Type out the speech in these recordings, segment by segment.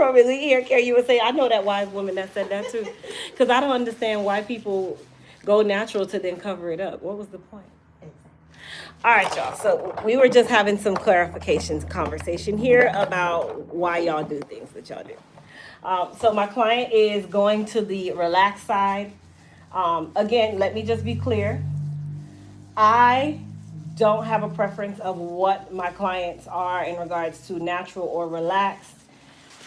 from Elite Hair Care USA. I know that wise woman that said that too. Because I don't understand why people go natural to then cover it up. What was the point? All right, y'all. So we were just having some clarifications conversation here about why y'all do things that y'all do. So my client is going to the relaxed side. Again, let me just be clear. I don't have a preference of what my clients are in regards to natural or relaxed.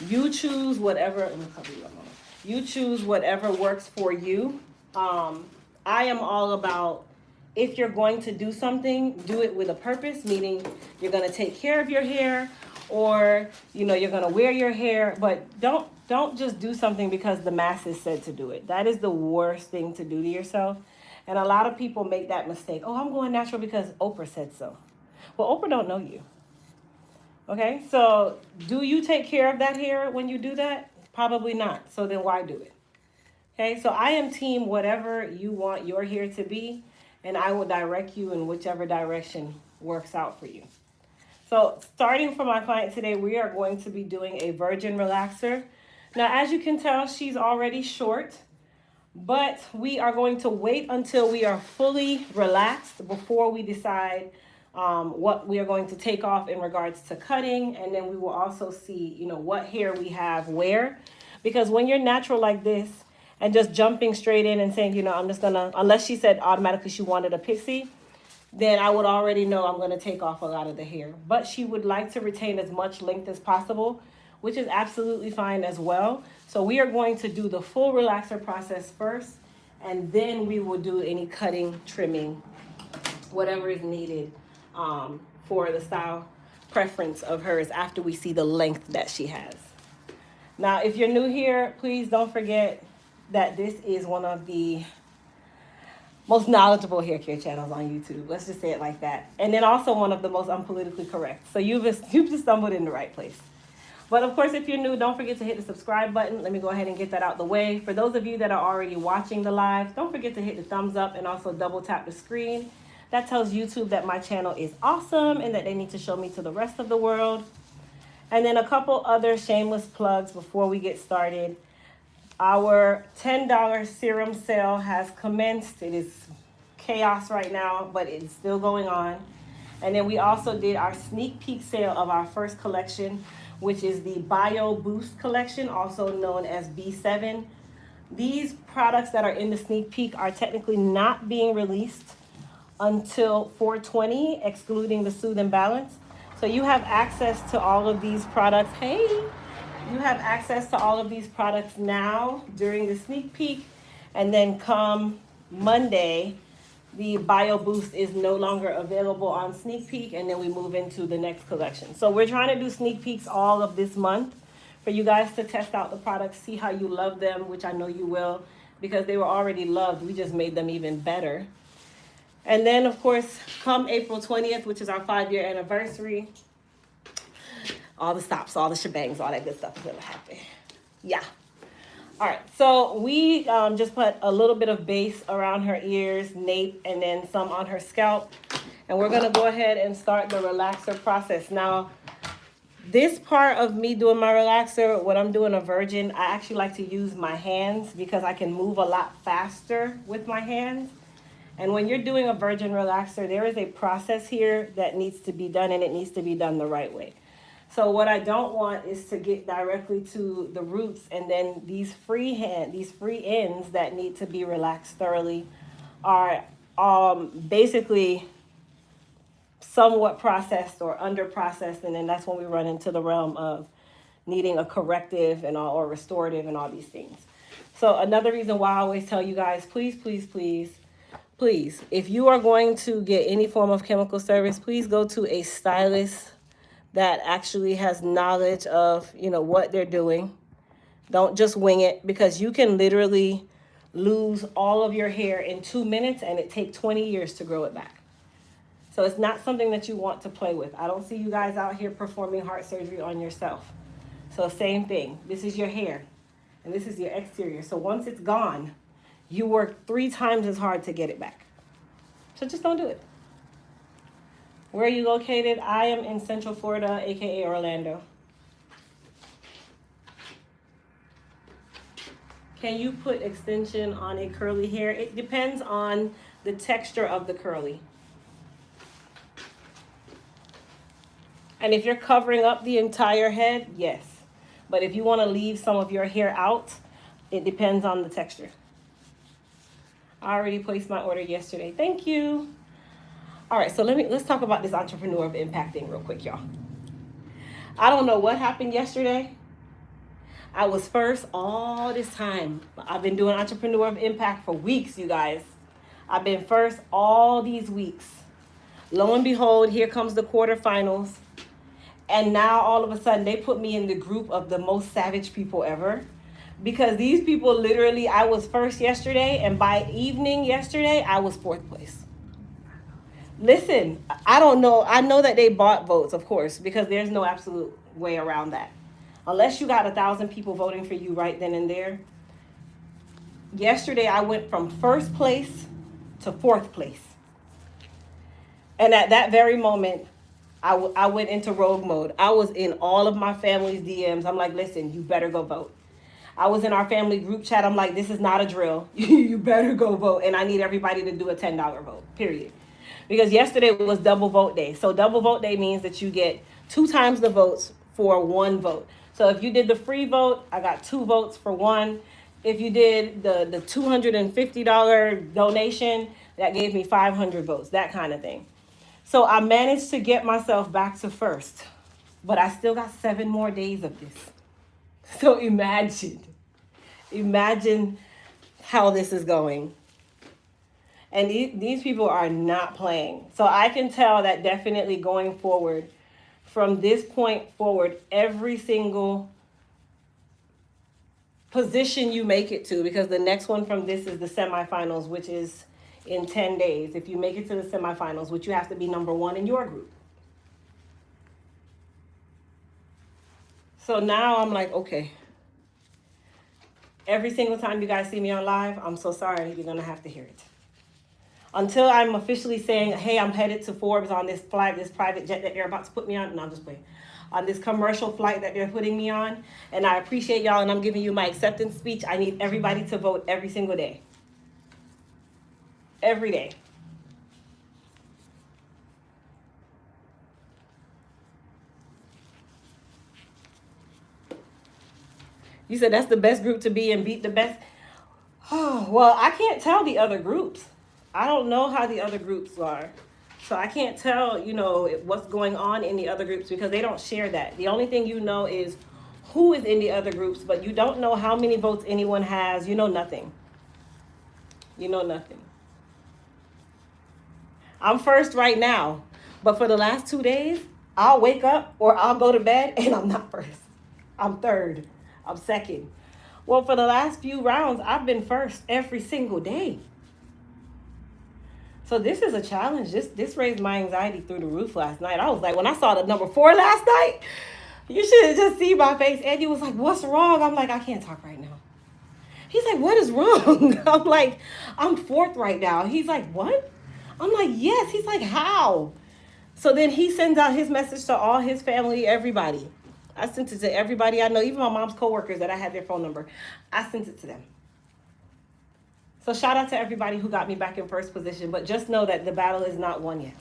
You choose whatever. Let me cover you up, Mama. You choose whatever works for you. I am all about, if you're going to do something, do it with a purpose, meaning you're going to take care of your hair, or you're going to wear your hair, but don't just do something because the masses said to do it. That is the worst thing to do to yourself. And a lot of people make that mistake. Oh, I'm going natural because Oprah said so. Well, Oprah don't know you. Okay, so do you take care of that hair when you do that? Probably not. So then why do it? Okay, so I am team whatever you want your hair to be, and I will direct you in whichever direction works out for you. So starting for my client today, we are going to be doing a virgin relaxer. Now, as you can tell, she's already short, but we are going to wait until we are fully relaxed before we decide what we are going to take off in regards to cutting. And then we will also see, what hair we have where. Because when you're natural like this and just jumping straight in and saying, I'm just gonna, unless she said automatically she wanted a pixie, then I would already know I'm gonna take off a lot of the hair. But she would like to retain as much length as possible, which is absolutely fine as well. So we are going to do the full relaxer process first, and then we will do any cutting, trimming, whatever is needed for the style preference of hers after we see the length that she has. Now, if you're new here, please don't forget that this is one of the most knowledgeable hair care channels on YouTube. Let's just say it like that. And then also one of the most unpolitically correct. So you've just stumbled in the right place. But of course, if you're new, don't forget to hit the subscribe button. Let me go ahead and get that out the way. For those of you that are already watching the live, don't forget to hit the thumbs up and also double tap the screen. That tells YouTube that my channel is awesome and that they need to show me to the rest of the world. And then a couple other shameless plugs before we get started. Our $10 serum sale has commenced. It is chaos right now, but it's still going on. And then we also did our sneak peek sale of our first collection, which is the Bio Boost collection, also known as B7. These products that are in the sneak peek are technically not being released until 4/20, excluding the Soothe and Balance. So you have access to all of these products. Hey, you have access to all of these products now during the sneak peek. And then come Monday, the Bio Boost is no longer available on sneak peek, and then we move into the next collection. So we're trying to do sneak peeks all of this month for you guys to test out the products, see how you love them, which I know you will, because they were already loved. We just made them even better. And then, of course, come April 20th, which is our 5-year anniversary, all the stops, all the shebangs, all that good stuff is going to happen. Yeah. All right, so we just put a little bit of base around her ears, nape, and then some on her scalp. And we're gonna go ahead and start the relaxer process. Now, this part of me doing my relaxer, when I'm doing a virgin, I actually like to use my hands because I can move a lot faster with my hands. And when you're doing a virgin relaxer, there is a process here that needs to be done, and it needs to be done the right way. So what I don't want is to get directly to the roots, and then these free ends that need to be relaxed thoroughly are basically somewhat processed or under processed, and then that's when we run into the realm of needing a corrective and all, or restorative and all these things. So another reason why I always tell you guys, please, please, please, please, if you are going to get any form of chemical service, please go to a stylist that actually has knowledge of, what they're doing. Don't just wing it, because you can literally lose all of your hair in 2 minutes and it takes 20 years to grow it back. So it's not something that you want to play with. I don't see you guys out here performing heart surgery on yourself. So same thing. This is your hair and this is your exterior. So once it's gone, you work 3 times as hard to get it back. So just don't do it. Where are you located? I am in Central Florida, aka Orlando. Can you put extension on a curly hair? It depends on the texture of the curly. And if you're covering up the entire head, yes. But if you want to leave some of your hair out, it depends on the texture. I already placed my order yesterday. Thank you. All right, so let's talk about this entrepreneur of impact thing real quick, y'all. I don't know what happened yesterday. I was first all this time. I've been doing entrepreneur of impact for weeks, you guys. I've been first all these weeks. Lo and behold, here comes the quarterfinals. And now all of a sudden they put me in the group of the most savage people ever. Because these people literally, I was first yesterday, and by evening yesterday, I was fourth place. Listen, I don't know. I know that they bought votes, of course, because there's no absolute way around that. Unless you got 1,000 people voting for you right then and there. Yesterday, I went from first place to fourth place. And at that very moment, I went into rogue mode. I was in all of my family's DMs. I'm like, listen, you better go vote. I was in our family group chat. I'm like, this is not a drill. You better go vote. And I need everybody to do a $10 vote, period. Because yesterday was double vote day. So double vote day means that you get 2 times the votes for 1 vote. So if you did the free vote, I got 2 votes for 1. If you did the $250 donation, that gave me 500 votes, that kind of thing. So I managed to get myself back to first, but I still got 7 more days of this. So imagine how this is going. And these people are not playing. So I can tell that definitely going forward, from this point forward, every single position you make it to, because the next one from this is the semifinals, which is in 10 days. If you make it to the semifinals, which you have to be number 1 in your group. So now I'm like, okay. Every single time you guys see me on live, I'm so sorry, you're going to have to hear it. Until I'm officially saying, hey, I'm headed to Forbes on this flight, this private jet that they're about to put me on. No, I'm just playing. On this commercial flight that they're putting me on. And I appreciate y'all, and I'm giving you my acceptance speech. I need everybody to vote every single day. Every day. You said that's the best group to be and beat the best. Oh, well, I can't tell the other groups. I don't know how the other groups are. So I can't tell, what's going on in the other groups because they don't share that. The only thing you know is who is in the other groups, but you don't know how many votes anyone has. You know nothing. You know nothing. I'm first right now, but for the last 2 days, I'll wake up or I'll go to bed and I'm not first. I'm third. I'm second. Well, for the last few rounds, I've been first every single day. So this is a challenge. This raised my anxiety through the roof last night. I was like, when I saw the number 4 last night, you should have just seen my face. Andy was like, what's wrong? I'm like, I can't talk right now. He's like, what is wrong? I'm like, I'm 4th right now. He's like, what? I'm like, yes. He's like, how? So then he sends out his message to all his family, everybody. I sent it to everybody I know, even my mom's coworkers that I had their phone number. I sent it to them. So shout out to everybody who got me back in first position, but just know that the battle is not won yet.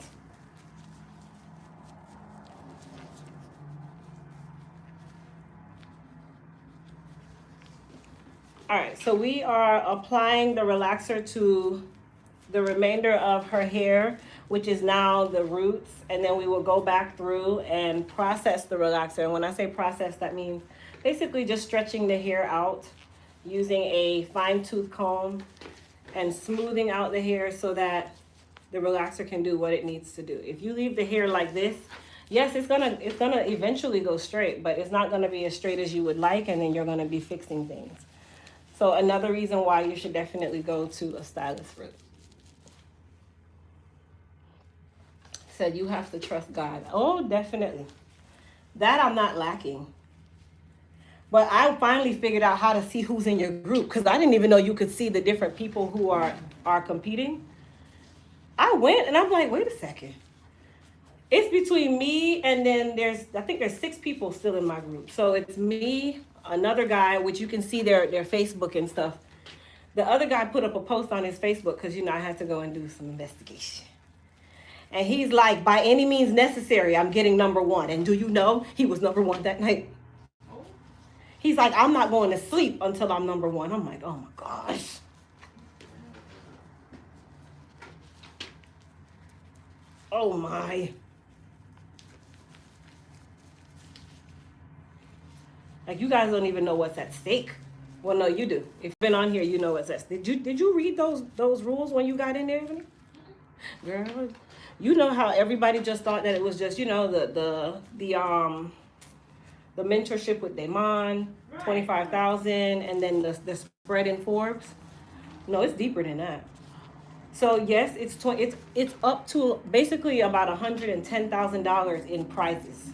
All right, so we are applying the relaxer to the remainder of her hair, which is now the roots, and then we will go back through and process the relaxer. And when I say process, that means basically just stretching the hair out using a fine-tooth comb and smoothing out the hair so that the relaxer can do what it needs to do. If you leave the hair like this, yes, it's gonna eventually go straight, but it's not gonna be as straight as you would like, and then you're gonna be fixing things. So another reason why you should definitely go to a stylist for it. Said you have to trust God. Oh, definitely. That I'm not lacking. But I finally figured out how to see who's in your group, because I didn't even know you could see the different people who are competing. I went and I'm like, wait a second. It's between me and then I think there's 6 people still in my group. So it's me, another guy, which you can see their Facebook and stuff. The other guy put up a post on his Facebook because, you know, I had to go and do some investigation. And he's like, by any means necessary, I'm getting number one. And do you know, he was number one that night. He's like, I'm not going to sleep until I'm number one. I'm like, oh my gosh. Oh my. Like, you guys don't even know what's at stake. Well, no, you do. If you've been on here, you know what's at stake. Did you read those rules when you got in there, Ebony? Girl, you know how everybody just thought that it was just, you know, the mentorship with Damon, 25,000, and then the spread in Forbes. No, it's deeper than that. So yes, it's up to basically about $110,000 in prizes.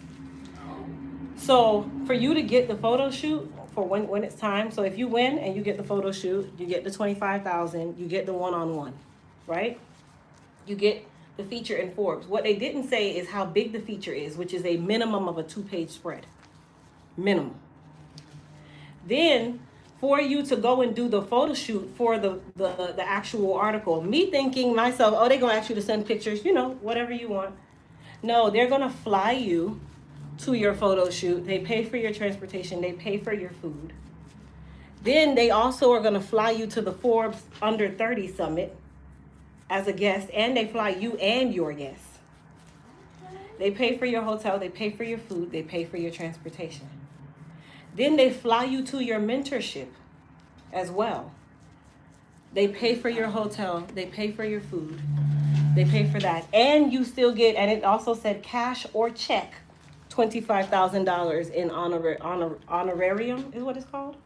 So for you to get the photo shoot for when it's time, so if you win and you get the photo shoot, you get the 25,000, you get the one-on-one, right? You get the feature in Forbes. What they didn't say is how big the feature is, which is a minimum of a 2-page spread. Minimum. Then for you to go and do the photo shoot for the actual article, me thinking myself, oh, they're gonna ask you to send pictures, you know, whatever you want. No, they're gonna fly you to your photo shoot. They pay for your transportation, they pay for your food. Then they also are gonna fly you to the Forbes Under 30 Summit as a guest, and they fly you and your guests. They pay for your hotel, they pay for your food, they pay for your transportation. Then they fly you to your mentorship as well. They pay for your hotel, they pay for your food, they pay for that. And you still get, and it also said cash or check, $25,000 in honorarium is what it's called.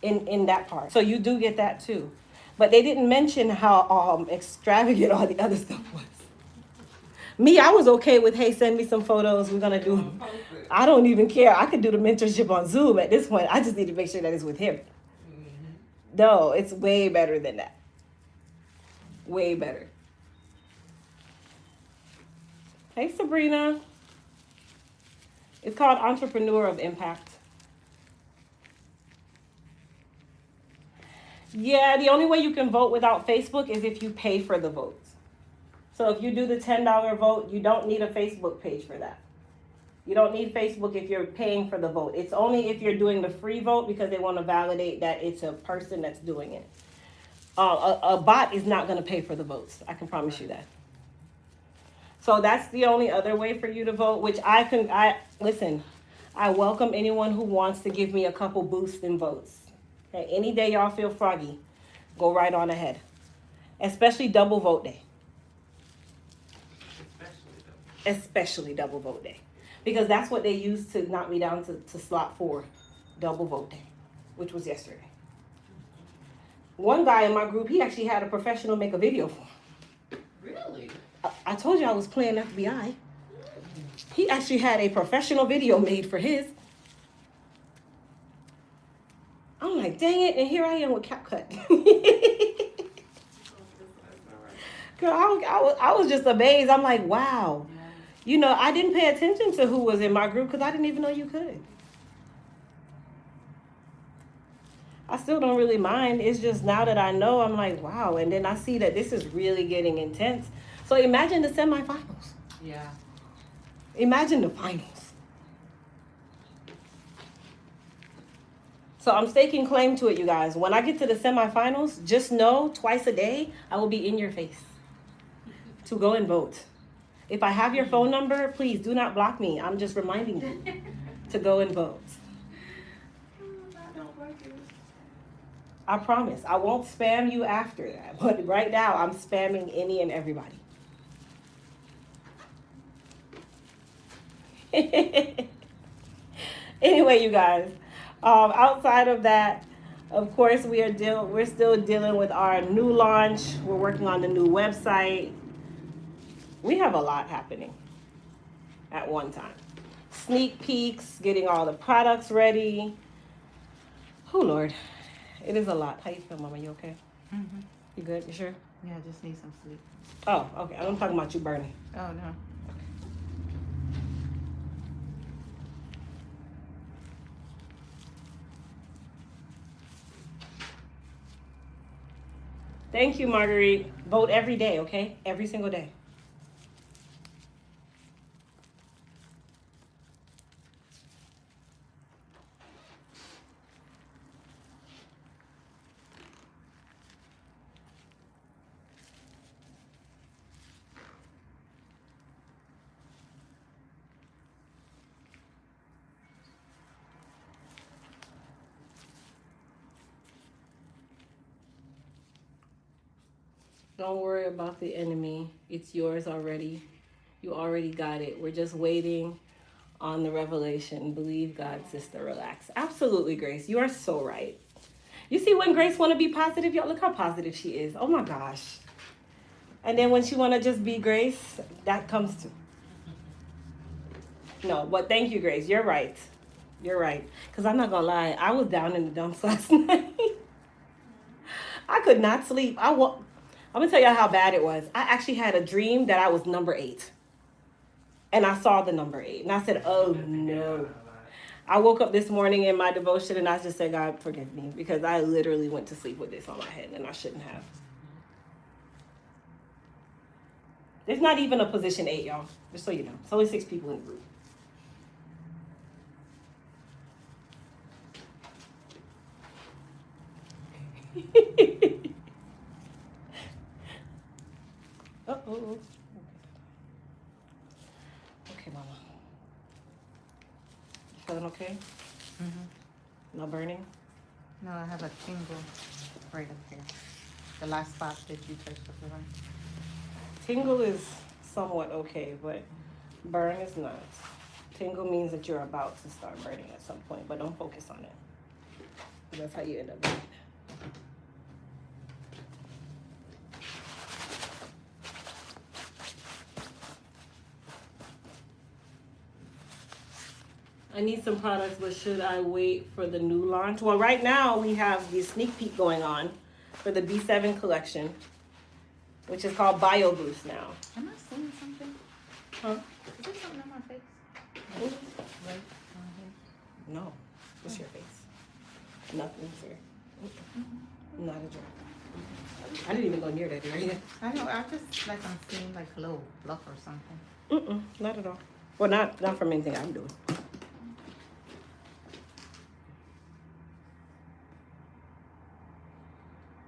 In that part. So you do get that too. But they didn't mention how extravagant all the other stuff was. Me, I was okay with, hey, send me some photos. We're going to do, I don't even care. I could do the mentorship on Zoom at this point. I just need to make sure that it's with him. No, it's way better than that. Way better. Hey, Sabrina. It's called Entrepreneur of Impact. Yeah, the only way you can vote without Facebook is if you pay for the votes. So if you do the $10 vote, you don't need a Facebook page for that. You don't need Facebook if you're paying for the vote. It's only if you're doing the free vote because they want to validate that it's a person that's doing it. A bot is not going to pay for the votes. I can promise you that. So that's the only other way for you to vote, which listen, I welcome anyone who wants to give me a couple boosts in votes. Okay, any day y'all feel froggy, go right on ahead. Especially double vote day. Especially double vote day. Because that's what they used to knock me down to slot 4, double vote day, which was yesterday. One guy in my group, he actually had a professional make a video for him. Really? I told you I was playing FBI. He actually had a professional video made for his. I'm like, dang it, and here I am with CapCut. Girl, I was just amazed. I'm like, wow. You know, I didn't pay attention to who was in my group because I didn't even know you could. I still don't really mind. It's just now that I know, I'm like, wow. And then I see that this is really getting intense. So imagine the semifinals. Yeah. Imagine the finals. So I'm staking claim to it, you guys. When I get to the semifinals, just know twice a day, I will be in your face to go and vote. If I have your phone number, please do not block me. I'm just reminding you to go and vote. I promise. I won't spam you after that. But right now, I'm spamming any and everybody. Anyway, you guys, outside of that, of course, we're still dealing with our new launch. We're working on the new website. We have a lot happening at one time. Sneak peeks, getting all the products ready. Oh, Lord. It is a lot. How you feel, Mama? You okay? Mm-hmm. You good? You sure? Yeah, I just need some sleep. Oh, okay. I'm talking about you, Bernie. Oh, no. Thank you, Marguerite. Vote every day, okay? Every single day. Don't worry about the enemy. It's yours already. You already got it. We're just waiting on the revelation. Believe God, sister. Relax. Absolutely, Grace. You are so right. You see, when Grace want to be positive, y'all, look how positive she is. Oh my gosh. And then when she want to just be Grace, that comes to. No, but thank you, Grace. You're right. You're right. Because I'm not going to lie. I was down in the dumps last night. I could not sleep. I'm going to tell y'all how bad it was. I actually had a dream that I was number 8. And I saw the number 8. And I said, oh, no. I woke up this morning in my devotion and I just said, God, forgive me. Because I literally went to sleep with this on my head and I shouldn't have. There's not even a position 8, y'all. Just so you know. It's only 6 people in the group. Uh-oh. Okay, Mama. You feeling okay? Mm-hmm. No burning? No, I have a tingle right up here. The last spot that you touched up the right. Tingle is somewhat okay, but burn is not. Tingle means that you're about to start burning at some point, but don't focus on it. That's how you end up doing it. I need some products, but should I wait for the new launch? Well, right now we have the sneak peek going on for the B7 collection, which is called Bio Boost now. Am I seeing something? Huh? Is there something on my face? Right on here. No. What's your face? Nothing, sir. Not a drop. I didn't even go near that area. I know. I just like I'm seeing like a little fluff or something. Not at all. Well, not from anything I'm doing.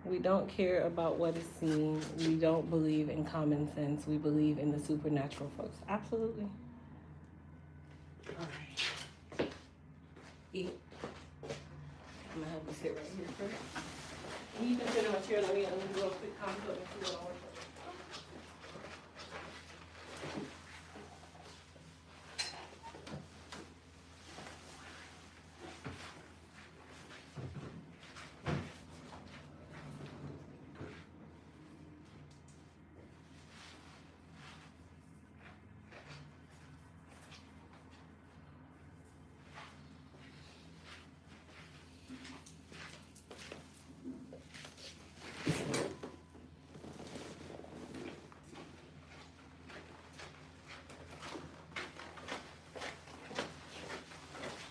We don't care about what is seen. We don't believe in common sense. We believe in the supernatural, folks. Absolutely. All right. Eat. I'm gonna help you sit right here first. You can sit in my chair. Let me do a quick consult and see what I want.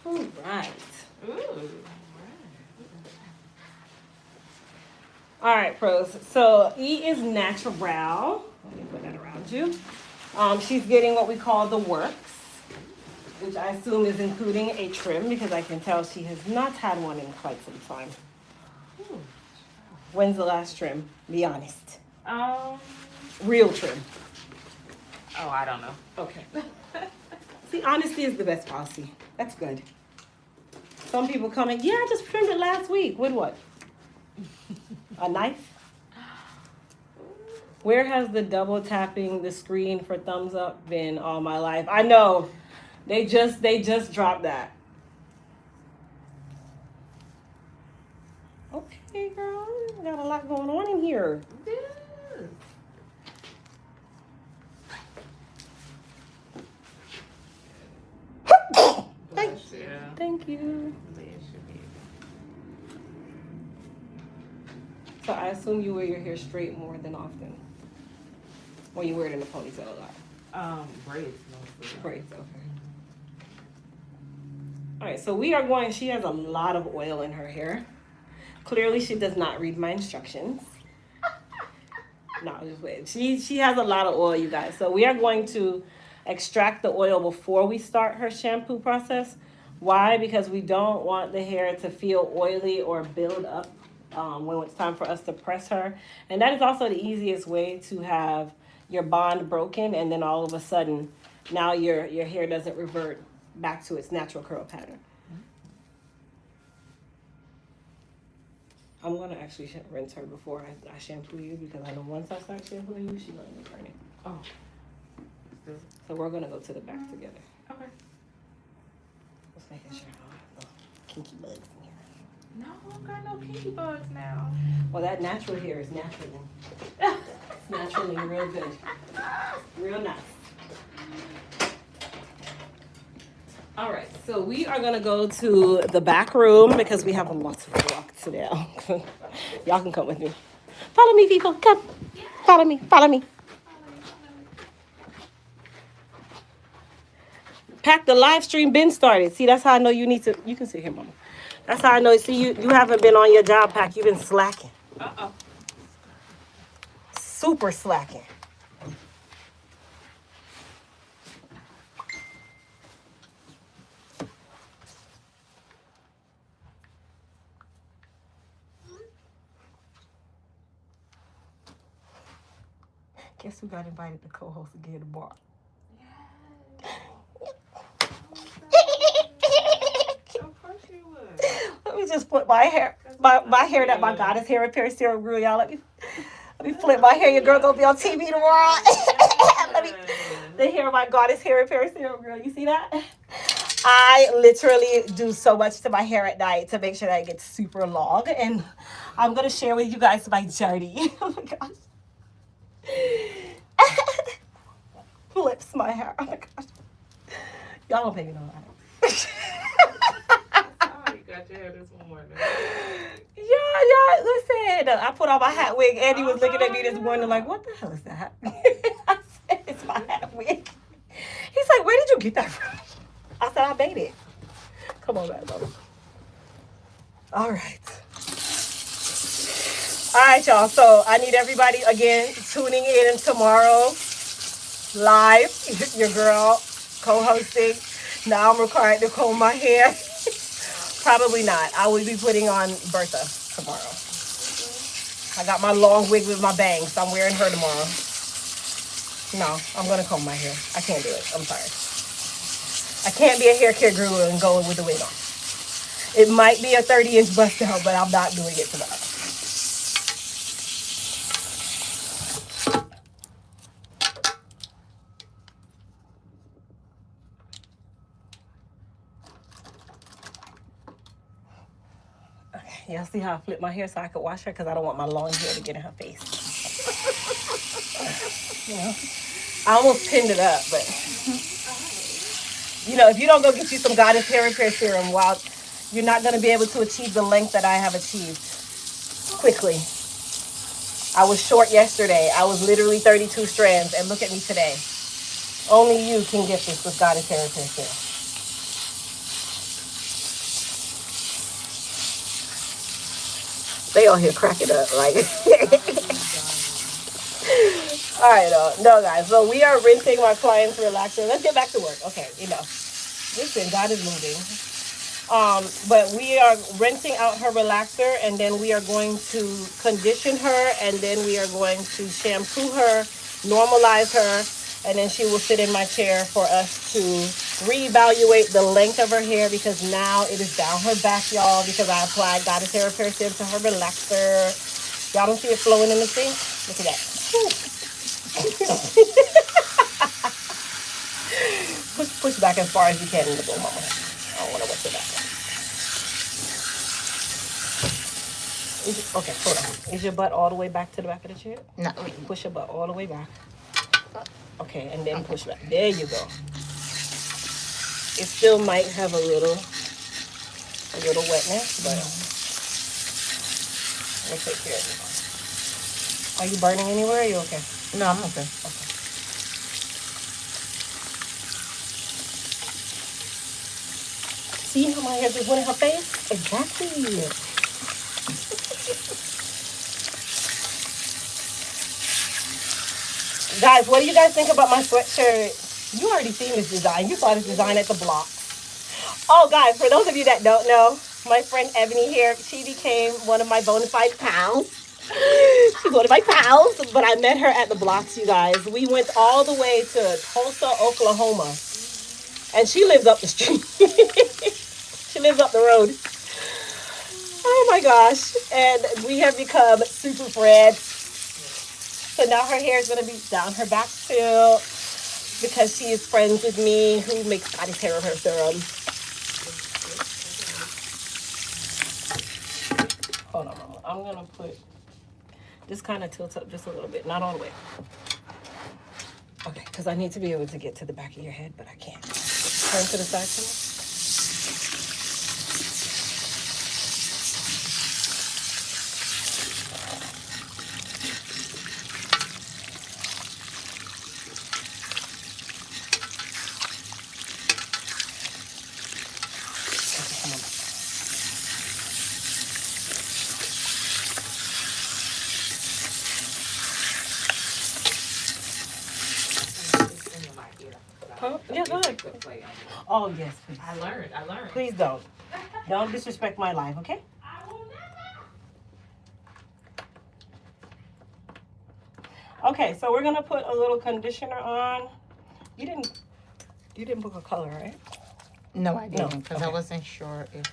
All right. Ooh. All right, pros. So E is natural. Let me put that around you. She's getting what we call the works, which I assume is including a trim because I can tell she has not had one in quite some time. Ooh. When's the last trim? Be honest. Um. Real trim. Oh, I don't know. Okay. See, honesty is the best policy. That's good. Some people come in, yeah, I just trimmed it last week. With what? A knife? Where has the double tapping the screen for thumbs up been all my life? I know. They just dropped that. Okay, girl. Got a lot going on in here. Thank you. So I assume you wear your hair straight more than often. Or you wear it in a ponytail a lot. Braids mostly. Braids, okay. All right, so we are going, she has a lot of oil in her hair. Clearly she does not read my instructions. No, just wait. She has a lot of oil, you guys. So we are going to extract the oil before we start her shampoo process. Why? Because we don't want the hair to feel oily or build up when it's time for us to press her. And that is also the easiest way to have your bond broken, and then all of a sudden, now your hair doesn't revert back to its natural curl pattern. I'm gonna actually rinse her before I shampoo you, because I know once I start shampooing you, she's gonna be burning. Oh. So we're gonna go to the back together. Okay. Just making sure I don't have no kinky bugs in here. No, I don't got no kinky bugs now. Well, that natural hair is naturally. It's naturally real good. Real nice. All right, so we are gonna go to the back room because we have a lot of work today. Y'all can come with me. Follow me, people. Come. Follow me. Follow me. Pack, the live stream been started. See, that's how I know you need to. You can sit here, Mama. That's how I know. See, you haven't been on your job, Pack. You've been slacking. Super slacking. Guess who got invited to co-host again tomorrow? Of course you would. Let me just flip my hair. My hair that my goddess hair repair serum grew, y'all. Let me flip my hair. Your girl gonna be on TV tomorrow. The hair of my goddess hair repair serum girl. You see that? I literally do so much to my hair at night to make sure that it gets super long. And I'm gonna share with you guys my journey. Oh my gosh. Flips my hair. Oh my gosh. Y'all don't pay me no mind. You got your hair this morning. Yeah, listen. I put on my hat wig. Andy was looking at me this morning like, what the hell is that? I said, it's my hat wig. He's like, where did you get that from? I said, I made it. Come on back, mama. All right. All right, y'all. So I need everybody, again, tuning in tomorrow. Live. Your girl co-hosting. Now I'm required to comb my hair. Probably not. I will be putting on Bertha tomorrow. I got my long wig with my bangs. I'm wearing her tomorrow. No, I'm going to comb my hair. I can't do it. I'm sorry. I can't be a hair care guru and go with the wig on. It might be a 30-inch bust out, but I'm not doing it tomorrow. Y'all see how I flip my hair so I could wash her? Because I don't want my long hair to get in her face. You know? I almost pinned it up, but... You know, if you don't go get you some Goddess Hair Repair Serum, you're not going to be able to achieve the length that I have achieved quickly. I was short yesterday. I was literally 32 strands, and look at me today. Only you can get this with Goddess Hair Repair Serum. They all here cracking up, like. All right, no, guys. So we are rinsing my client's relaxer. Let's get back to work. Okay, listen, God is moving. But we are rinsing out her relaxer, and then we are going to condition her, and then we are going to shampoo her, normalize her, and then she will sit in my chair for us to reevaluate the length of her hair, because now it is down her back, y'all, because I applied Goddess Hair Repair Serum to her relaxer. Y'all don't see it flowing in the sink? Look at that. push back as far as you can in the bowl, mama. I don't want to wet it back. Okay, hold on. Is your butt all the way back to the back of the chair? No. Push your butt all the way back. Okay, and then push back. There you go. It still might have a little wetness, but we'll take care of it. Are you burning anywhere? Are you okay? No, I'm okay. Okay. See how my hair just went in her face? Exactly. Guys, what do you guys think about my sweatshirt? You already seen this design. You saw this design at the block. Oh, guys, for those of you that don't know, my friend Ebony here, she became one of my bona fide pals. She's one of my pals, but I met her at the blocks, you guys. We went all the way to Tulsa, Oklahoma, and she lives up the street. She lives up the road. Oh my gosh. And we have become super friends. So now her hair is going to be down her back too, because she is friends with me, who makes Scotty's hair of her serum. Hold on, Mama. I'm going to put, this kind of tilts up just a little bit, not all the way. Okay, because I need to be able to get to the back of your head, but I can't. Turn to the side, Chemo. Huh? Yeah, go ahead. Oh, yes, please. I learned. Please don't. Don't disrespect my life, okay? Okay, so we're gonna put a little conditioner on. You didn't book a color, right? No, I didn't, because okay. I wasn't sure if...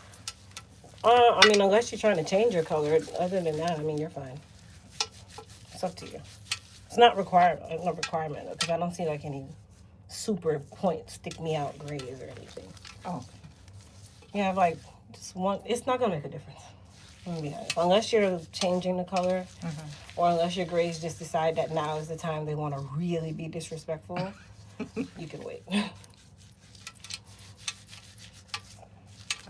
I mean, unless you're trying to change your color. Other than that, I mean, you're fine. It's up to you. It's not required, no requirement, because I don't see like any super point stick me out grays or anything. Oh. You have like just one. It's not gonna make a difference. Let me be honest. Unless you're changing the color, or unless your grays just decide that now is the time they want to really be disrespectful, you can wait.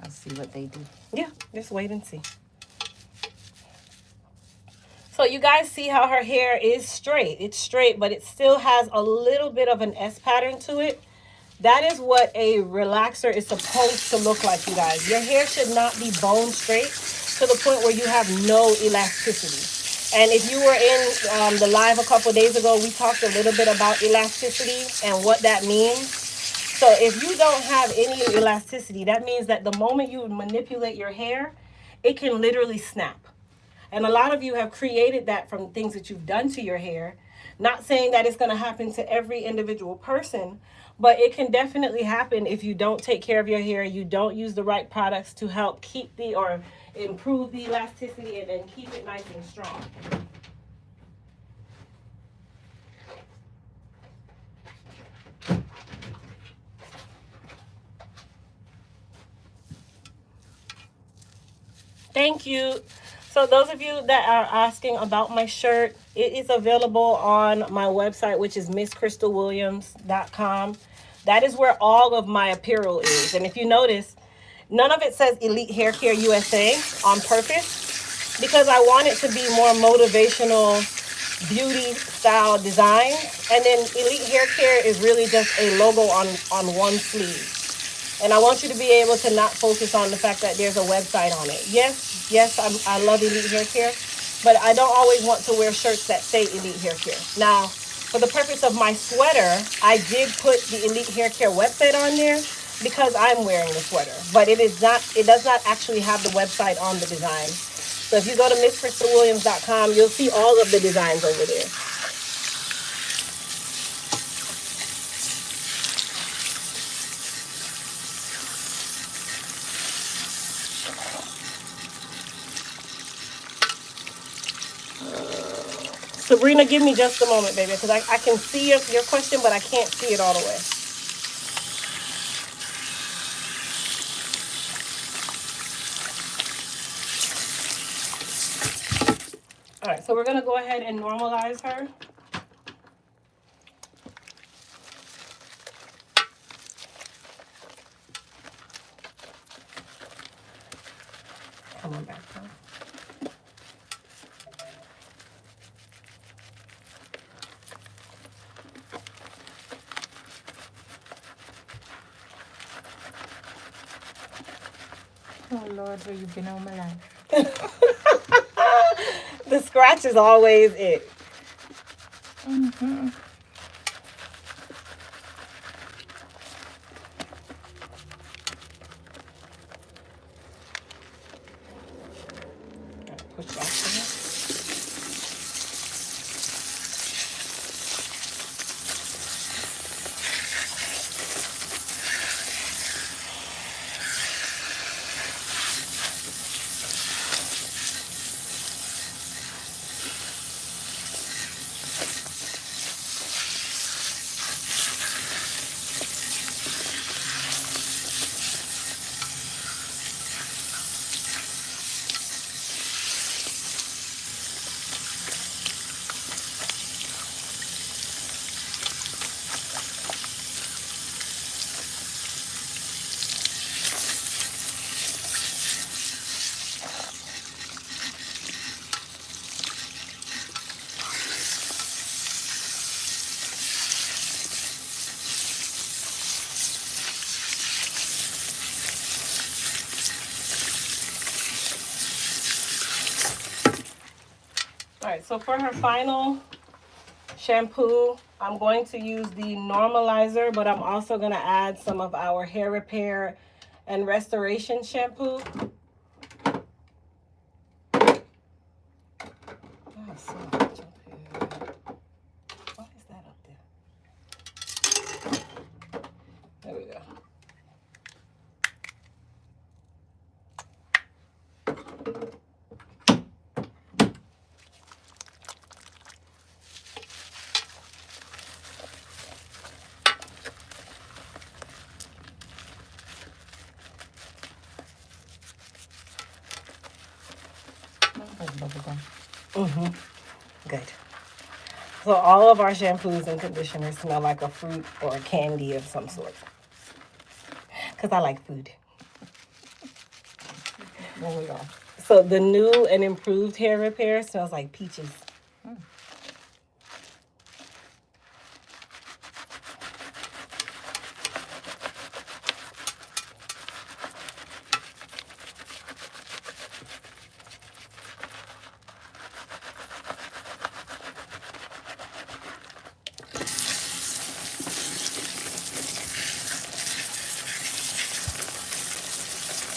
I'll see what they do. Yeah, just wait and see. So you guys see how her hair is straight. It's straight, but it still has a little bit of an S pattern to it. That is what a relaxer is supposed to look like, you guys. Your hair should not be bone straight to the point where you have no elasticity. And if you were in the live a couple days ago, we talked a little bit about elasticity and what that means. So if you don't have any elasticity, that means that the moment you manipulate your hair, it can literally snap. And a lot of you have created that from things that you've done to your hair. Not saying that it's going to happen to every individual person, but it can definitely happen if you don't take care of your hair, you don't use the right products to help keep or improve the elasticity and keep it nice and strong. Thank you. So those of you that are asking about my shirt, it is available on my website, which is MissCrystalWilliams.com. That is where all of my apparel is. And if you notice, none of it says Elite Hair Care USA on purpose, because I want it to be more motivational beauty style design. And then Elite Hair Care is really just a logo on one sleeve. And I want you to be able to not focus on the fact that there's a website on it. Yes, I love Elite Hair Care, but I don't always want to wear shirts that say Elite Hair Care. Now, for the purpose of my sweater, I did put the Elite Hair Care website on there because I'm wearing the sweater. But it does not actually have the website on the design. So if you go to MissCrystalWilliams.com, you'll see all of the designs over there. Sabrina, give me just a moment, baby, because I can see your question, but I can't see it all the way. All right, so we're going to go ahead and normalize her. Come on back, huh? Oh, Lord, where you been all my life? The scratch is always it. push back to it. All right, so for her final shampoo, I'm going to use the normalizer, but I'm also going to add some of our hair repair and restoration shampoo. Oh, so much up here. Why is that up there? There we go. Mm-hmm. Good. So all of our shampoos and conditioners smell like a fruit or a candy of some sort. Because I like food. There we go. So the new and improved hair repair smells like peaches.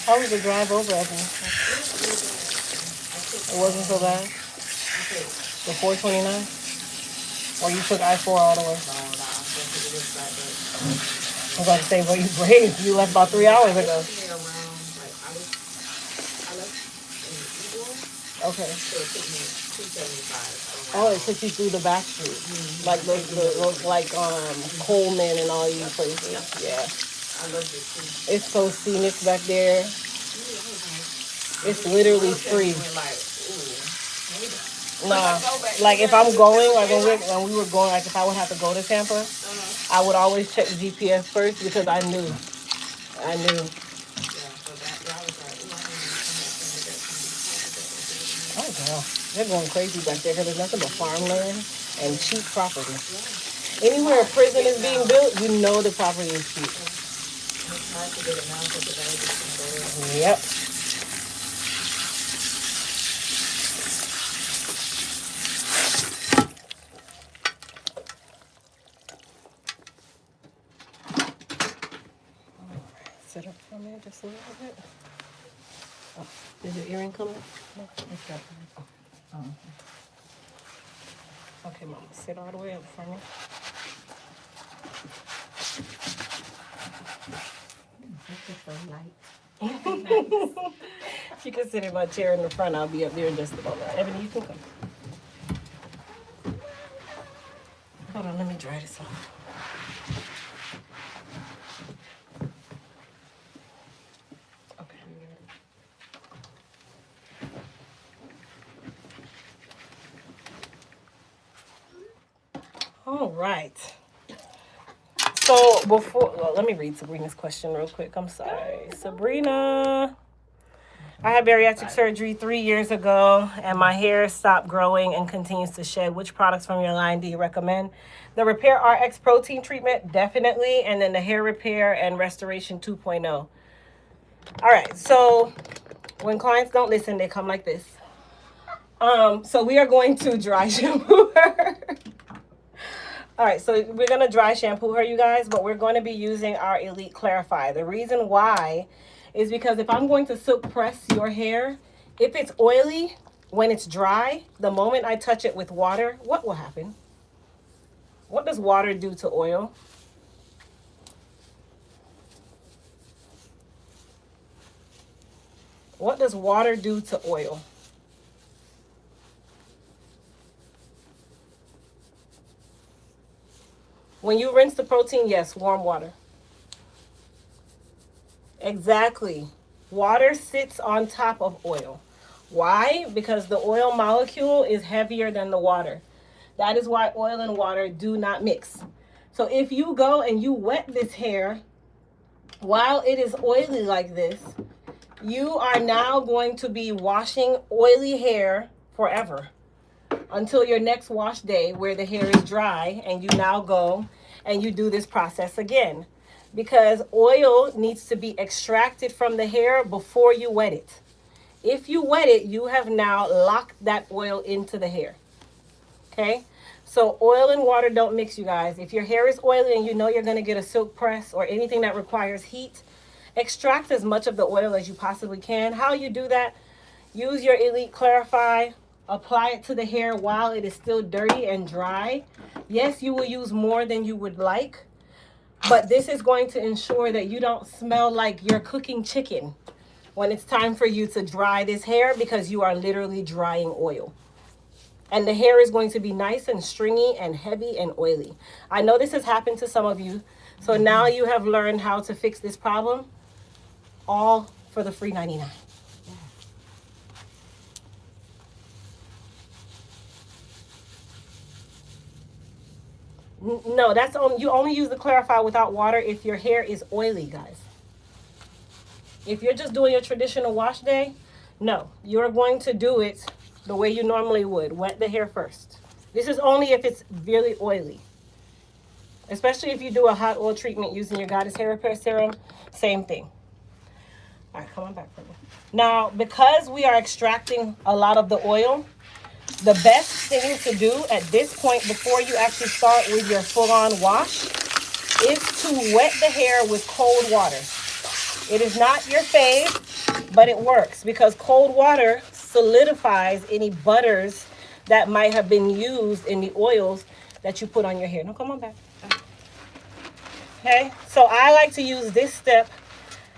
How was the drive over, Evan? It wasn't so bad? The 429? Or you took I-4 all the way? I was about to say, well, you brave. You left about 3 hours ago. Okay. Oh, it took you through the back street. Like Coleman and all these places. Yeah. It's so scenic back there. It's literally free. Nah, like if I'm going, like when we were going, like if I would have to go to Tampa, I would always check the GPS first because I knew. Oh, girl. They're going crazy back there because there's nothing but farmland and cheap property. Anywhere a prison is being built, you know the property is cheap. Yep. Sit up for me just a little bit. Oh, is your earring coming? No, it's got oh. Okay, Mama, sit all the way up for me. This is so light. You can sit in my chair in the front. I'll be up there in just a moment. Ebony, you can come. Hold on, let me dry this off. Okay. All right. So let me read Sabrina's question real quick. I'm sorry. Sabrina, I had bariatric surgery 3 years ago and my hair stopped growing and continues to shed. Which products from your line do you recommend? The Repair RX protein treatment, definitely. And then the hair repair and restoration 2.0. All right. So when clients don't listen, they come like this. So we are going to dry shampoo her. All right, so we're going to dry shampoo her, you guys, but we're going to be using our Elite Clarify. The reason why is because if I'm going to silk press your hair, if it's oily, when it's dry, the moment I touch it with water, what will happen? What does water do to oil? What does water do to oil? When you rinse the protein, yes, warm water. Exactly. Water sits on top of oil. Why? Because the oil molecule is heavier than the water. That is why oil and water do not mix. So if you go and you wet this hair while it is oily like this, you are now going to be washing oily hair forever until your next wash day where the hair is dry, and you now go and you do this process again, because oil needs to be extracted from the hair before you wet it. If you wet it, you have now locked that oil into the hair. Okay? So oil and water don't mix, you guys. If your hair is oily and you know you're going to get a silk press or anything that requires heat, extract as much of the oil as you possibly can. How you do that? Use your Elite Clarify. Apply it to the hair while it is still dirty and dry. Yes, you will use more than you would like, but this is going to ensure that you don't smell like you're cooking chicken when it's time for you to dry this hair, because you are literally drying oil. And the hair is going to be nice and stringy and heavy and oily. I know this has happened to some of you, so now you have learned how to fix this problem, all for the free 99. No, that's only, you only use the Clarify without water if your hair is oily, guys. If you're just doing a traditional wash day, no, you're going to do it the way you normally would. Wet the hair first. This is only if it's really oily. Especially if you do a hot oil treatment using your Goddess Hair Repair Serum, same thing. All right, come on back for me. Now, because we are extracting a lot of the oil, the best thing to do at this point before you actually start with your full-on wash is to wet the hair with cold water. It is not your fave, but it works because cold water solidifies any butters that might have been used in the oils that you put on your hair. No, come on back. Okay, so I like to use this step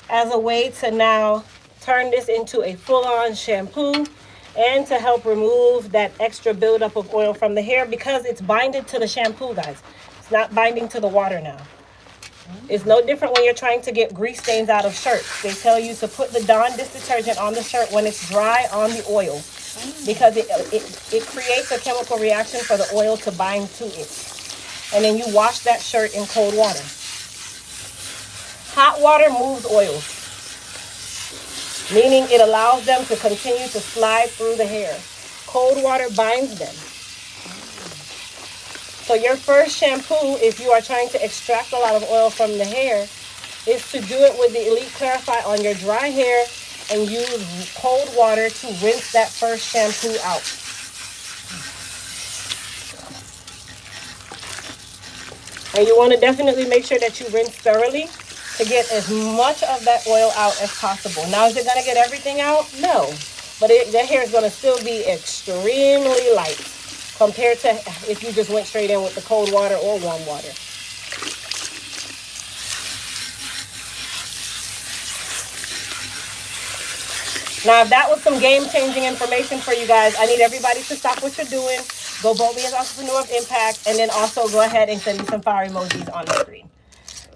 as a way to now turn this into a full-on shampoo and to help remove that extra buildup of oil from the hair, because it's binded to the shampoo, guys. It's not binding to the water now. It's no different when you're trying to get grease stains out of shirts. They tell you to put the Dawn dish detergent on the shirt when it's dry on the oil, because it creates a chemical reaction for the oil to bind to it. And then you wash that shirt in cold water. Hot water moves oils, meaning it allows them to continue to slide through the hair. Cold water binds them. So your first shampoo, if you are trying to extract a lot of oil from the hair, is to do it with the Elite Clarify on your dry hair and use cold water to rinse that first shampoo out. And you want to definitely make sure that you rinse thoroughly to get as much of that oil out as possible. Now, is it going to get everything out? No. But the hair is going to still be extremely light compared to if you just went straight in with the cold water or warm water. Now, if that was some game-changing information for you guys, I need everybody to stop what you're doing. Go vote me as Entrepreneur of Impact, and then also go ahead and send me some fire emojis on the screen.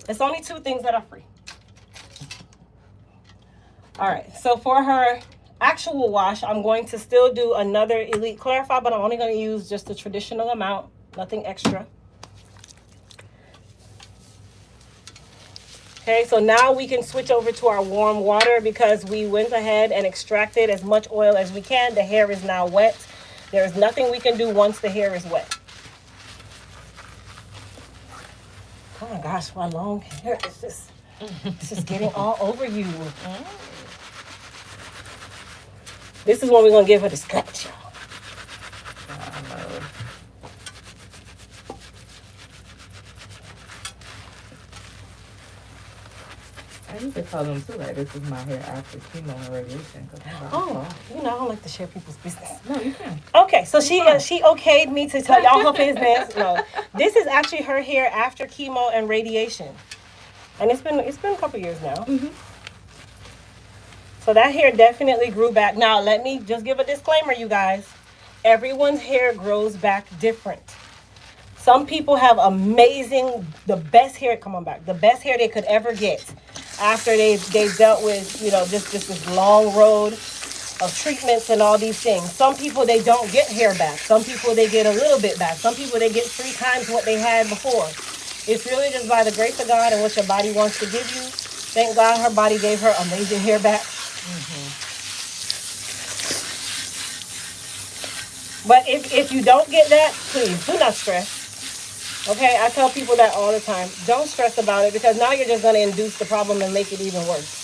It's only 2 things that are free. All right, so for her actual wash, I'm going to still do another Elite Clarify, but I'm only going to use just the traditional amount, nothing extra. Okay, so now we can switch over to our warm water because we went ahead and extracted as much oil as we can. The hair is now wet. There is nothing we can do once the hair is wet. Oh my gosh, my long hair is just getting all over you. This is when we're going to give her the scratch, y'all. I need to tell them too, like, this is my hair after chemo and radiation. Cause I'm like, Oh, you know, I don't like to share people's business. no, you can. Okay, so she okayed me to tell y'all her business. No, this is actually her hair after chemo and radiation, and it's been a couple years now. Mm-hmm. So that hair definitely grew back. Now let me just give a disclaimer, you guys. Everyone's hair grows back different. Some people have the best hair. Come on back, the best hair they could ever get after they dealt with, you know, just this long road of treatments and all these things. Some people, they don't get hair back. Some people, they get a little bit back. Some people, they get 3 times what they had before. It's really just by the grace of God and what your body wants to give you. Thank God her body gave her amazing hair back. Mm-hmm. But if you don't get that, please do not stress. Okay, I tell people that all the time. Don't stress about it, because now you're just going to induce the problem and make it even worse.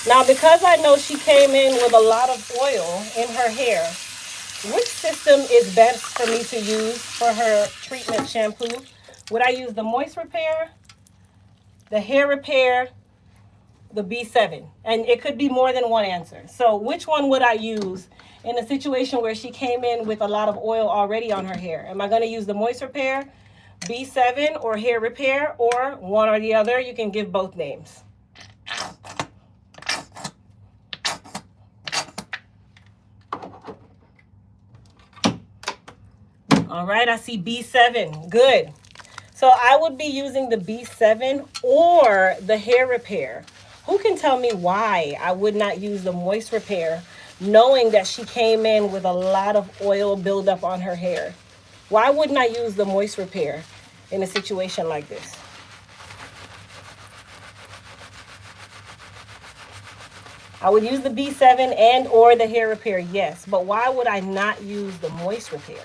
Now, because I know she came in with a lot of oil in her hair, which system is best for me to use for her treatment shampoo? Would I use the moist repair, the hair repair, the B7? And it could be more than one answer. So which one would I use in a situation where she came in with a lot of oil already on her hair? Am I going to use the moist repair, B7, or hair repair, or one or the other? You can give both names. All right, I see B7. Good. So I would be using the B7 or the hair repair. Who can tell me why I would not use the moist repair, knowing that she came in with a lot of oil buildup on her hair? Why wouldn't I use the moist repair in a situation like this? I would use the B7 and or the hair repair, yes. But why would I not use the moist repair?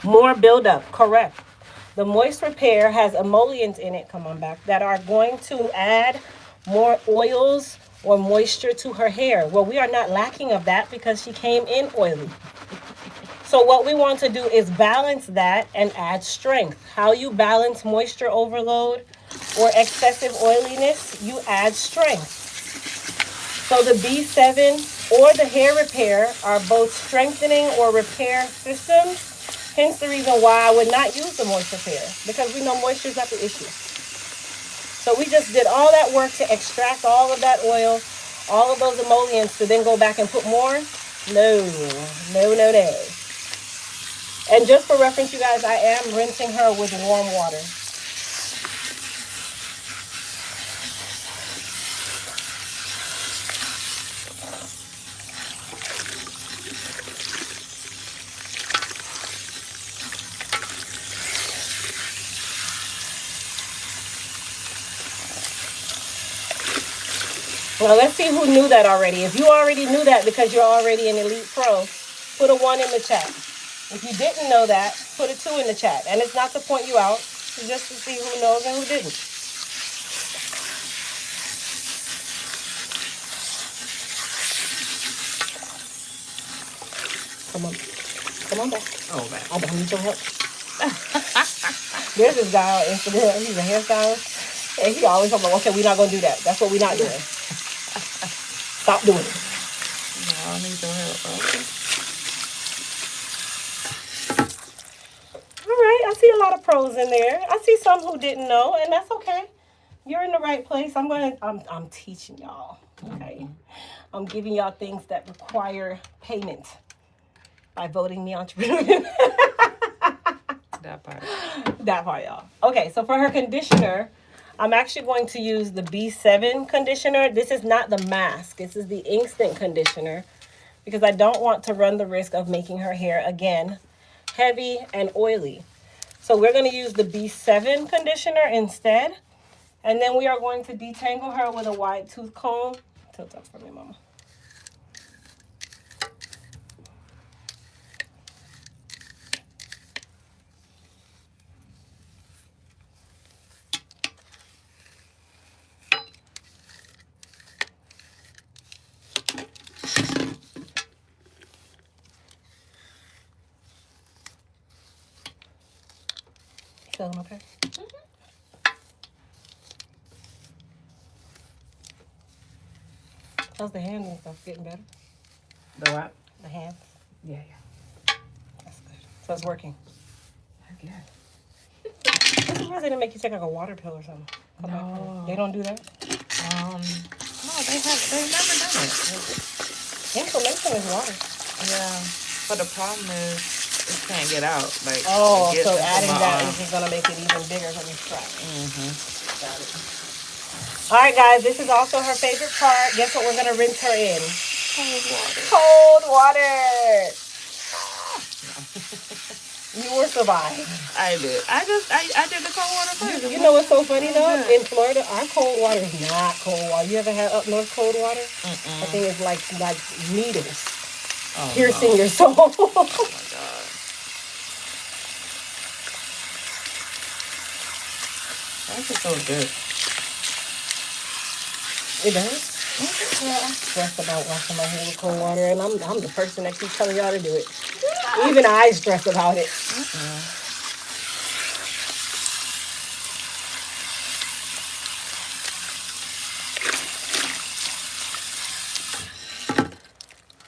More buildup, correct. The moist repair has emollients in it, come on back, that are going to add more oils or moisture to her hair. Well, we are not lacking of that because she came in oily. So what we want to do is balance that and add strength. How you balance moisture overload or excessive oiliness, you add strength. So the B7 or the hair repair are both strengthening or repair systems. Hence the reason why I would not use the moist repair, because we know moisture is not the issue. So we just did all that work to extract all of that oil, all of those emollients, to then go back and put more? No. And just for reference, you guys, I am rinsing her with warm water. Well, let's see who knew that already. If you already knew that because you're already an elite pro, put a 1 in the chat. If you didn't know that, put a 2 in the chat. And it's not to point you out, it's just to see who knows and who didn't. Come on back. Oh, man. I don't need your help. There's this guy on Instagram. He's a hairstylist. And he always talking about, okay, we're not going to do that. That's what we're not doing. Stop doing it. No, I need your help. Okay. All right. I see a lot of pros in there. I see some who didn't know, and that's okay. You're in the right place. I'm teaching y'all. Okay. I'm giving y'all things that require payment by voting me entrepreneur. That part. That part, y'all. Okay, so for her conditioner, I'm actually going to use the B7 conditioner. This is not the mask. This is the instant conditioner, because I don't want to run the risk of making her hair, again, heavy and oily. So we're going to use the B7 conditioner instead. And then we are going to detangle her with a wide tooth comb. Tilt up for me, mama. Feeling okay? How's the hands and stuff getting better? The what? The hands. Yeah. That's good. So it's working. I guess. I'm surprised they didn't make you take like a water pill or something. No. They don't do that? No, they've never done it. Inflammation is water. Yeah. But the problem is it can't get out. Like Oh, it gets so into adding my that arm. is just gonna make it even bigger when you try. Got it. All right, guys, this is also her favorite part. Guess what we're gonna rinse her in? Cold water. Cold water. You will survive. I did. I did the cold water first. You know what's so funny though? In Florida, our cold water is not cold water. You ever had up north cold water? I think it's like needles piercing your soul. Oh my god. That's just so good. It does? Yeah, I'm stressed about washing my hair with cold water, and I'm the person that keeps telling y'all to do it. Even I stress about it.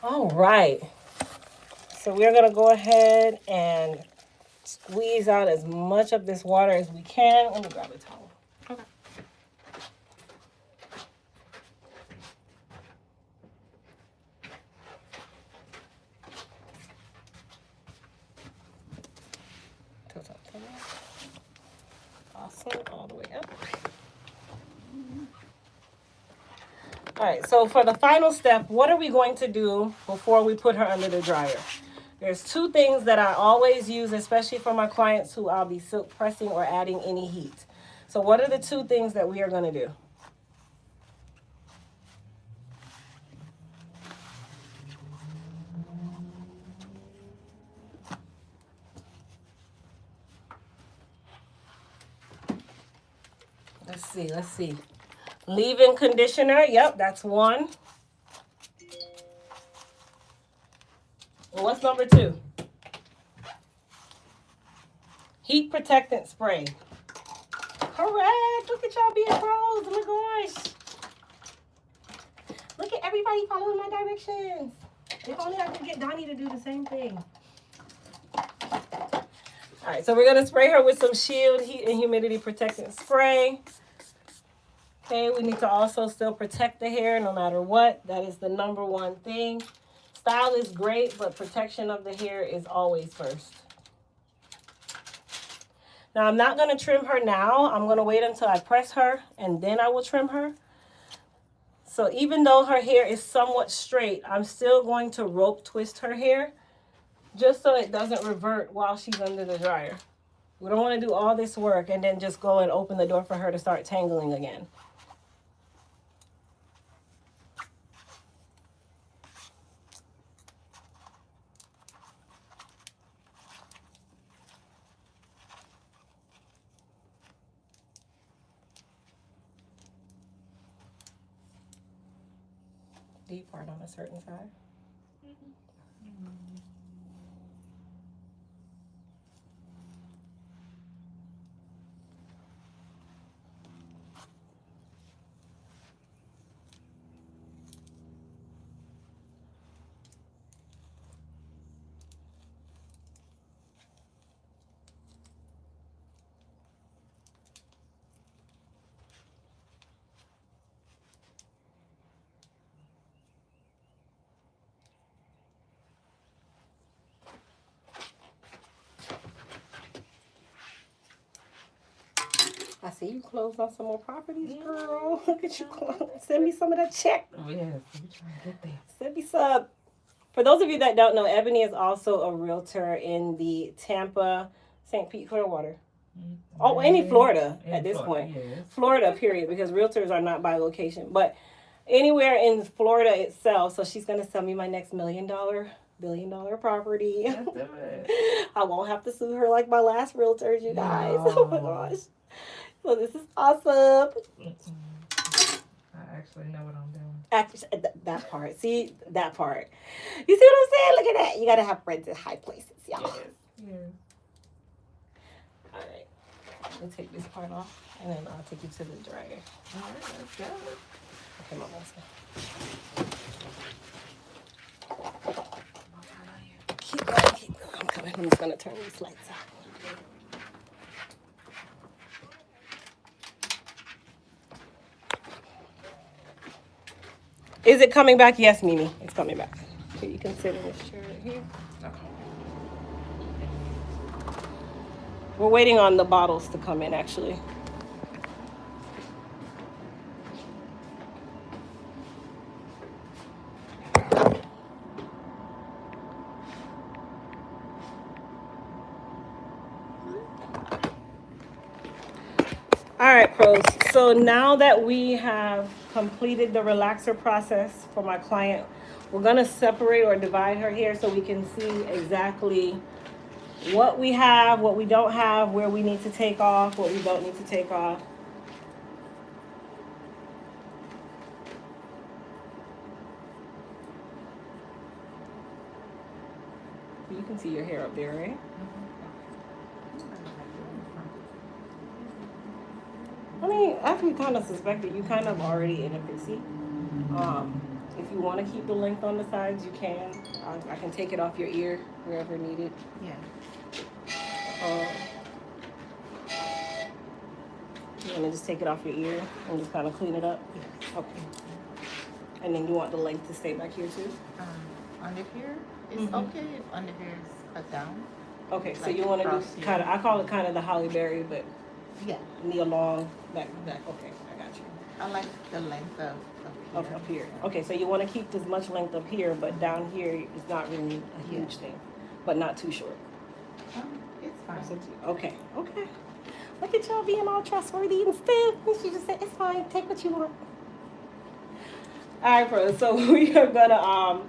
All right. So we're going to go ahead and squeeze out as much of this water as we can. Let me grab a towel. Okay. Awesome. All the way up. All right, so for the final step, what are we going to do before we put her under the dryer? There's two things that I always use, especially for my clients who I'll be silk pressing or adding any heat. So what are the two things that we are going to do? Let's see. Leave-in conditioner. Yep, that's one. And what's number two? Heat protectant spray. Correct. Look at y'all being pros. Oh my gosh. Look at everybody following my directions. If only I could get Donnie to do the same thing. All right, so we're going to spray her with some Shield Heat and Humidity Protectant Spray. Okay, we need to also still protect the hair no matter what. That is the number one thing. Style is great, but protection of the hair is always first. Now, I'm not going to trim her now. I'm going to wait until I press her, and then I will trim her. So even though her hair is somewhat straight, I'm still going to rope twist her hair just so it doesn't revert while she's under the dryer. We don't want to do all this work and then just go and open the door for her to start tangling again. Deep part on a certain side. I see you closed on some more properties, girl. Look at you close. Send me some of that check. Oh yes, we trying to get there. Send me some. For those of you that don't know, Ebony is also a realtor in the Tampa, St. Pete, Clearwater. Oh, any Florida at this point. Yes. Florida, period, because realtors are not by location. But anywhere in Florida itself. So she's going to sell me my next $1 million, billion property. Let's do it. I won't have to sue her like my last realtors, you guys. No. Oh my gosh. So this is awesome. I actually know what I'm doing. Actually, that part. See, that part. You see what I'm saying? Look at that. You got to have friends in high places, y'all. Yes. All right. Let me take this part off, and then I'll take you to the dryer. All right, let's go. Okay, Mama, let's go. Keep going, keep going. I'm coming. I'm just gonna turn these lights out. Is it coming back? Yes, Mimi, it's coming back. Here, you can sit in this chair right here. We're waiting on the bottles to come in, actually. All right, pros. So now that we have completed the relaxer process for my client, we're gonna separate or divide her hair so we can see exactly what we have, what we don't have, where we need to take off, what we don't need to take off. You can see your hair up there, right? I mean, after you kind of suspect it, you kind of already in a pixie. If you want to keep the length on the sides, you can. I can take it off your ear wherever needed. Yeah. You want to just take it off your ear and just kind of clean it up? Yes. Okay. And then you want the length to stay back here too? Under here is okay if under here is cut down. Okay, so Like you want to do across here. kind of, I call it kind of the holly berry, but Yeah. knee along, back, okay, I got you. I like the length of Up here. Okay, so you want to keep as much length up here, but down here is not really a huge thing, but not too short. It's fine. Okay. Look at y'all being all trustworthy and stuff. She just said, it's fine, take what you want. All right, pros, so we are gonna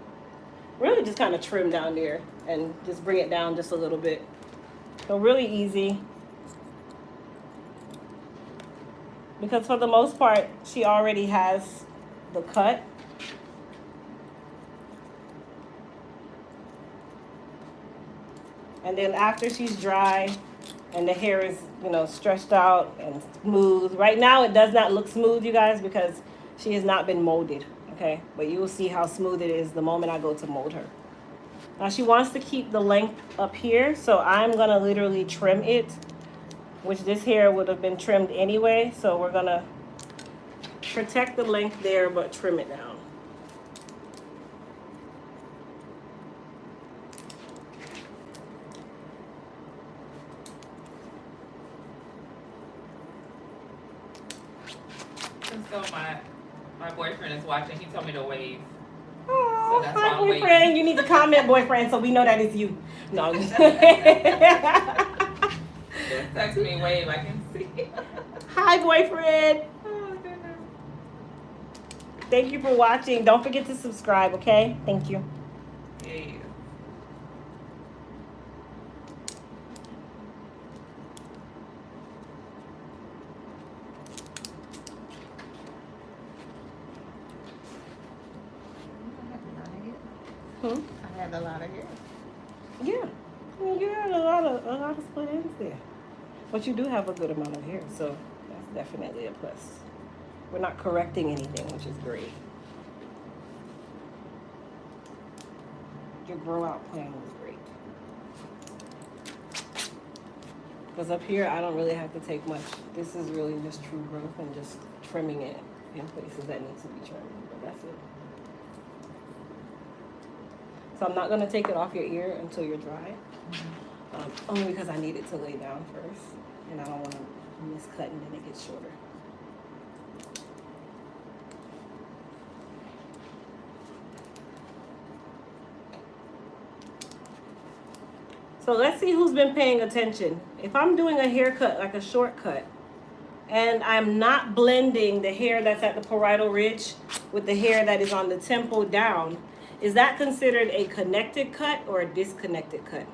really just kind of trim down there and just bring it down just a little bit. So really easy. Because for the most part, she already has the cut. And then after she's dry and the hair is, stretched out and smooth. Right now it does not look smooth, you guys, because she has not been molded, okay? But you will see how smooth it is the moment I go to mold her. Now she wants to keep the length up here, so I'm gonna literally trim it, which this hair would have been trimmed anyway, so we're gonna protect the length there, but trim it down. And so my boyfriend is watching. He told me to wave. Oh, So that's why hi, I'm boyfriend. waiting. You need to comment, boyfriend, so we know that it's you. No. Just text me wave. I can see. Hi, boyfriend. Oh goodness. Thank you for watching. Don't forget to subscribe, okay? Thank you. Yeah. I had a lot of hair. Yeah. I mean, you had a lot of split ends there. But you do have a good amount of hair, so that's definitely a plus. We're not correcting anything, which is great. Your grow out plan was great. Because up here, I don't really have to take much. This is really just true growth and just trimming it in places that need to be trimmed. But that's it. So I'm not going to take it off your ear until you're dry. Only because I need it to lay down first. And I don't want to miscut and then it gets shorter. So let's see who's been paying attention. If I'm doing a haircut, like a shortcut, and I'm not blending the hair that's at the parietal ridge with the hair that is on the temple down, is that considered a connected cut or a disconnected cut?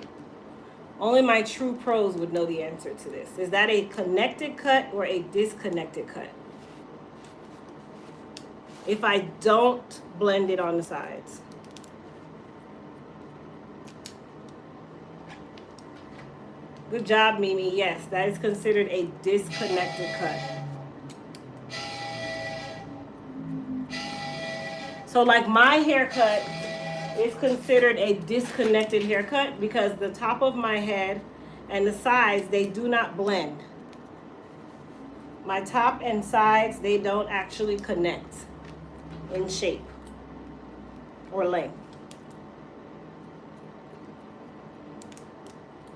Only my true pros would know the answer to this. Is that a connected cut or a disconnected cut? If I don't blend it on the sides. Good job, Mimi. Yes, that is considered a disconnected cut. So like my haircut is considered a disconnected haircut because the top of my head and the sides, they do not blend. My top and sides, they don't actually connect in shape or length.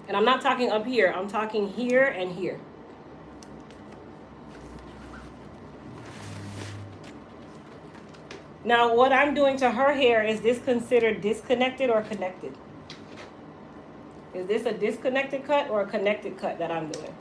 And I'm not talking up here, I'm talking here and here. Now, what I'm doing to her hair, is this considered disconnected or connected? Is this a disconnected cut or a connected cut that I'm doing?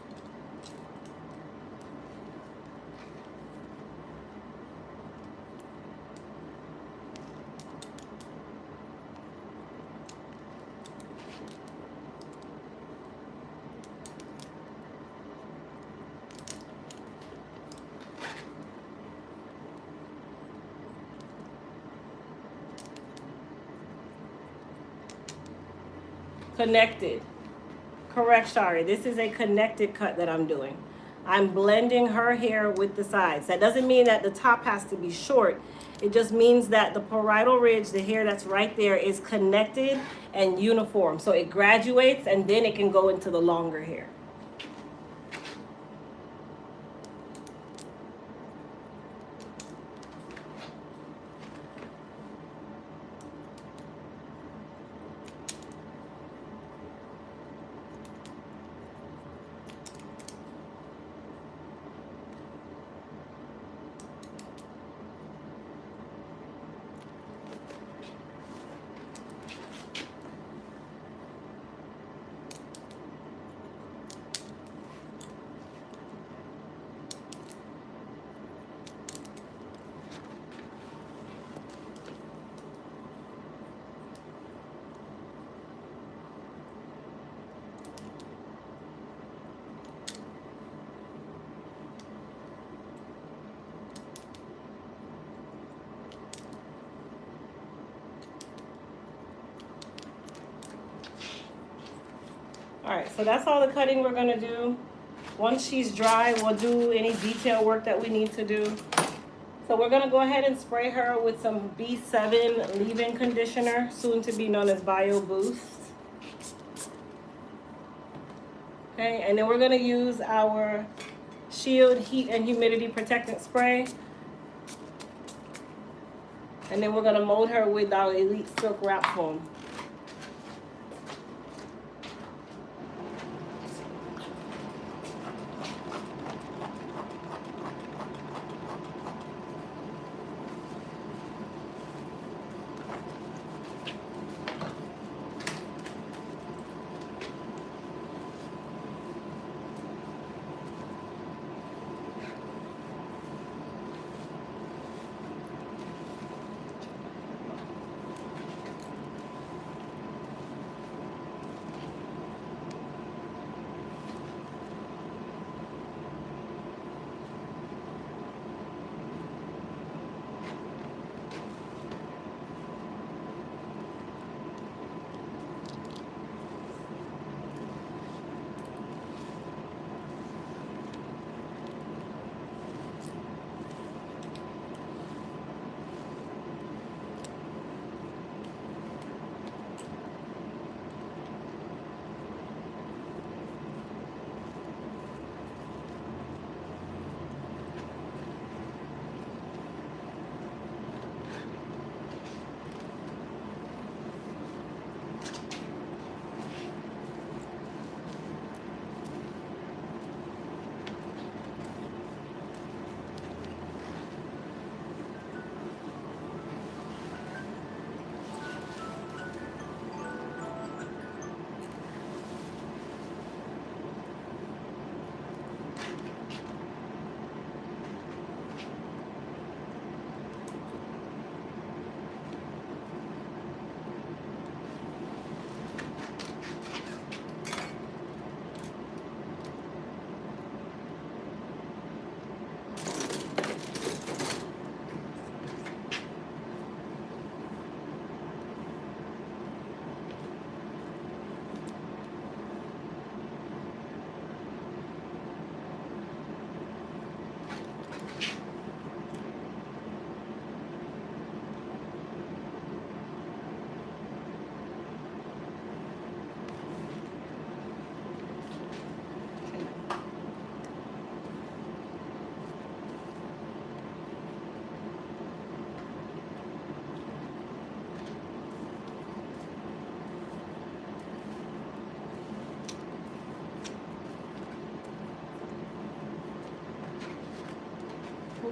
Connected. Correct, Shari. This is a connected cut that I'm doing. I'm blending her hair with the sides. That doesn't mean that the top has to be short. It just means that the parietal ridge, the hair that's right there, is connected and uniform. So it graduates and then it can go into the longer hair. All right, so that's all the cutting we're gonna do. Once she's dry, we'll do any detail work that we need to do. So we're gonna go ahead and spray her with some B7 leave-in conditioner, soon to be known as Bio Boost. Okay, and then we're gonna use our Shield Heat and Humidity Protectant Spray. And then we're gonna mold her with our Elite Silk Wrap Foam.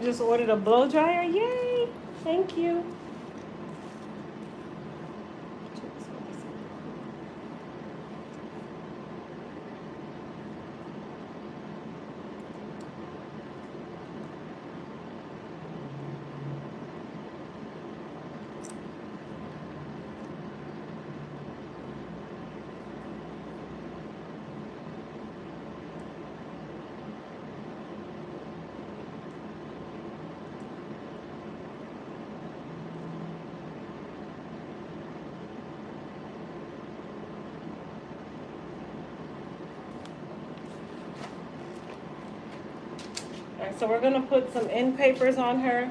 just ordered a blow dryer. Yay! Thank you. All right, so we're gonna put some end papers on her.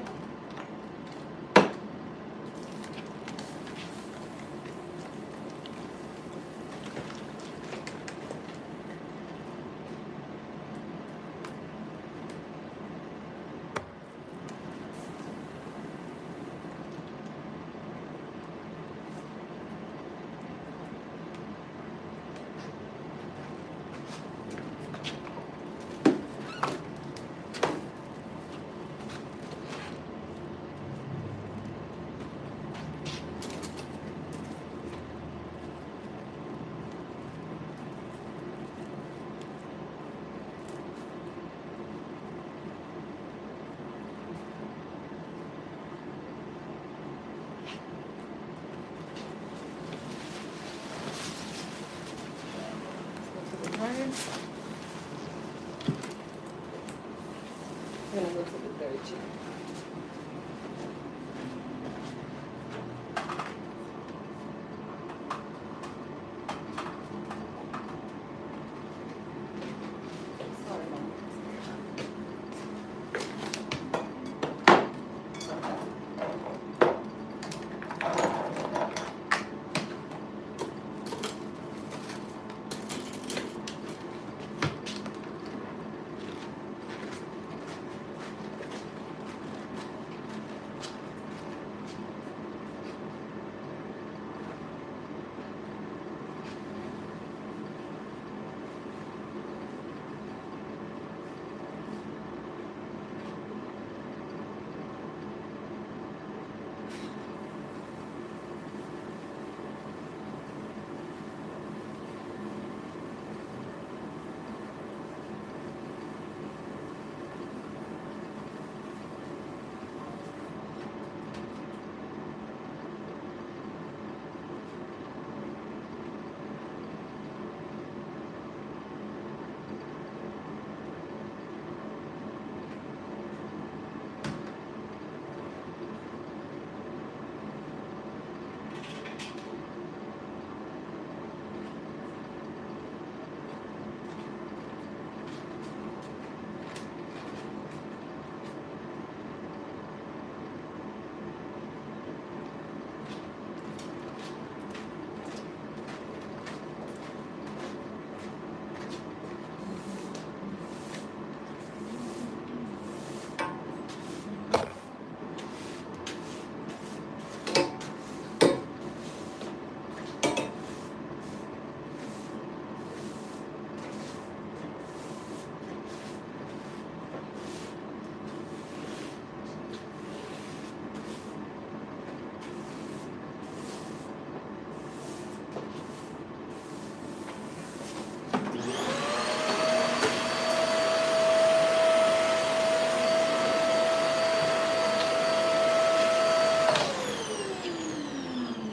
I'm gonna go to the third chair. Sorry, Mom.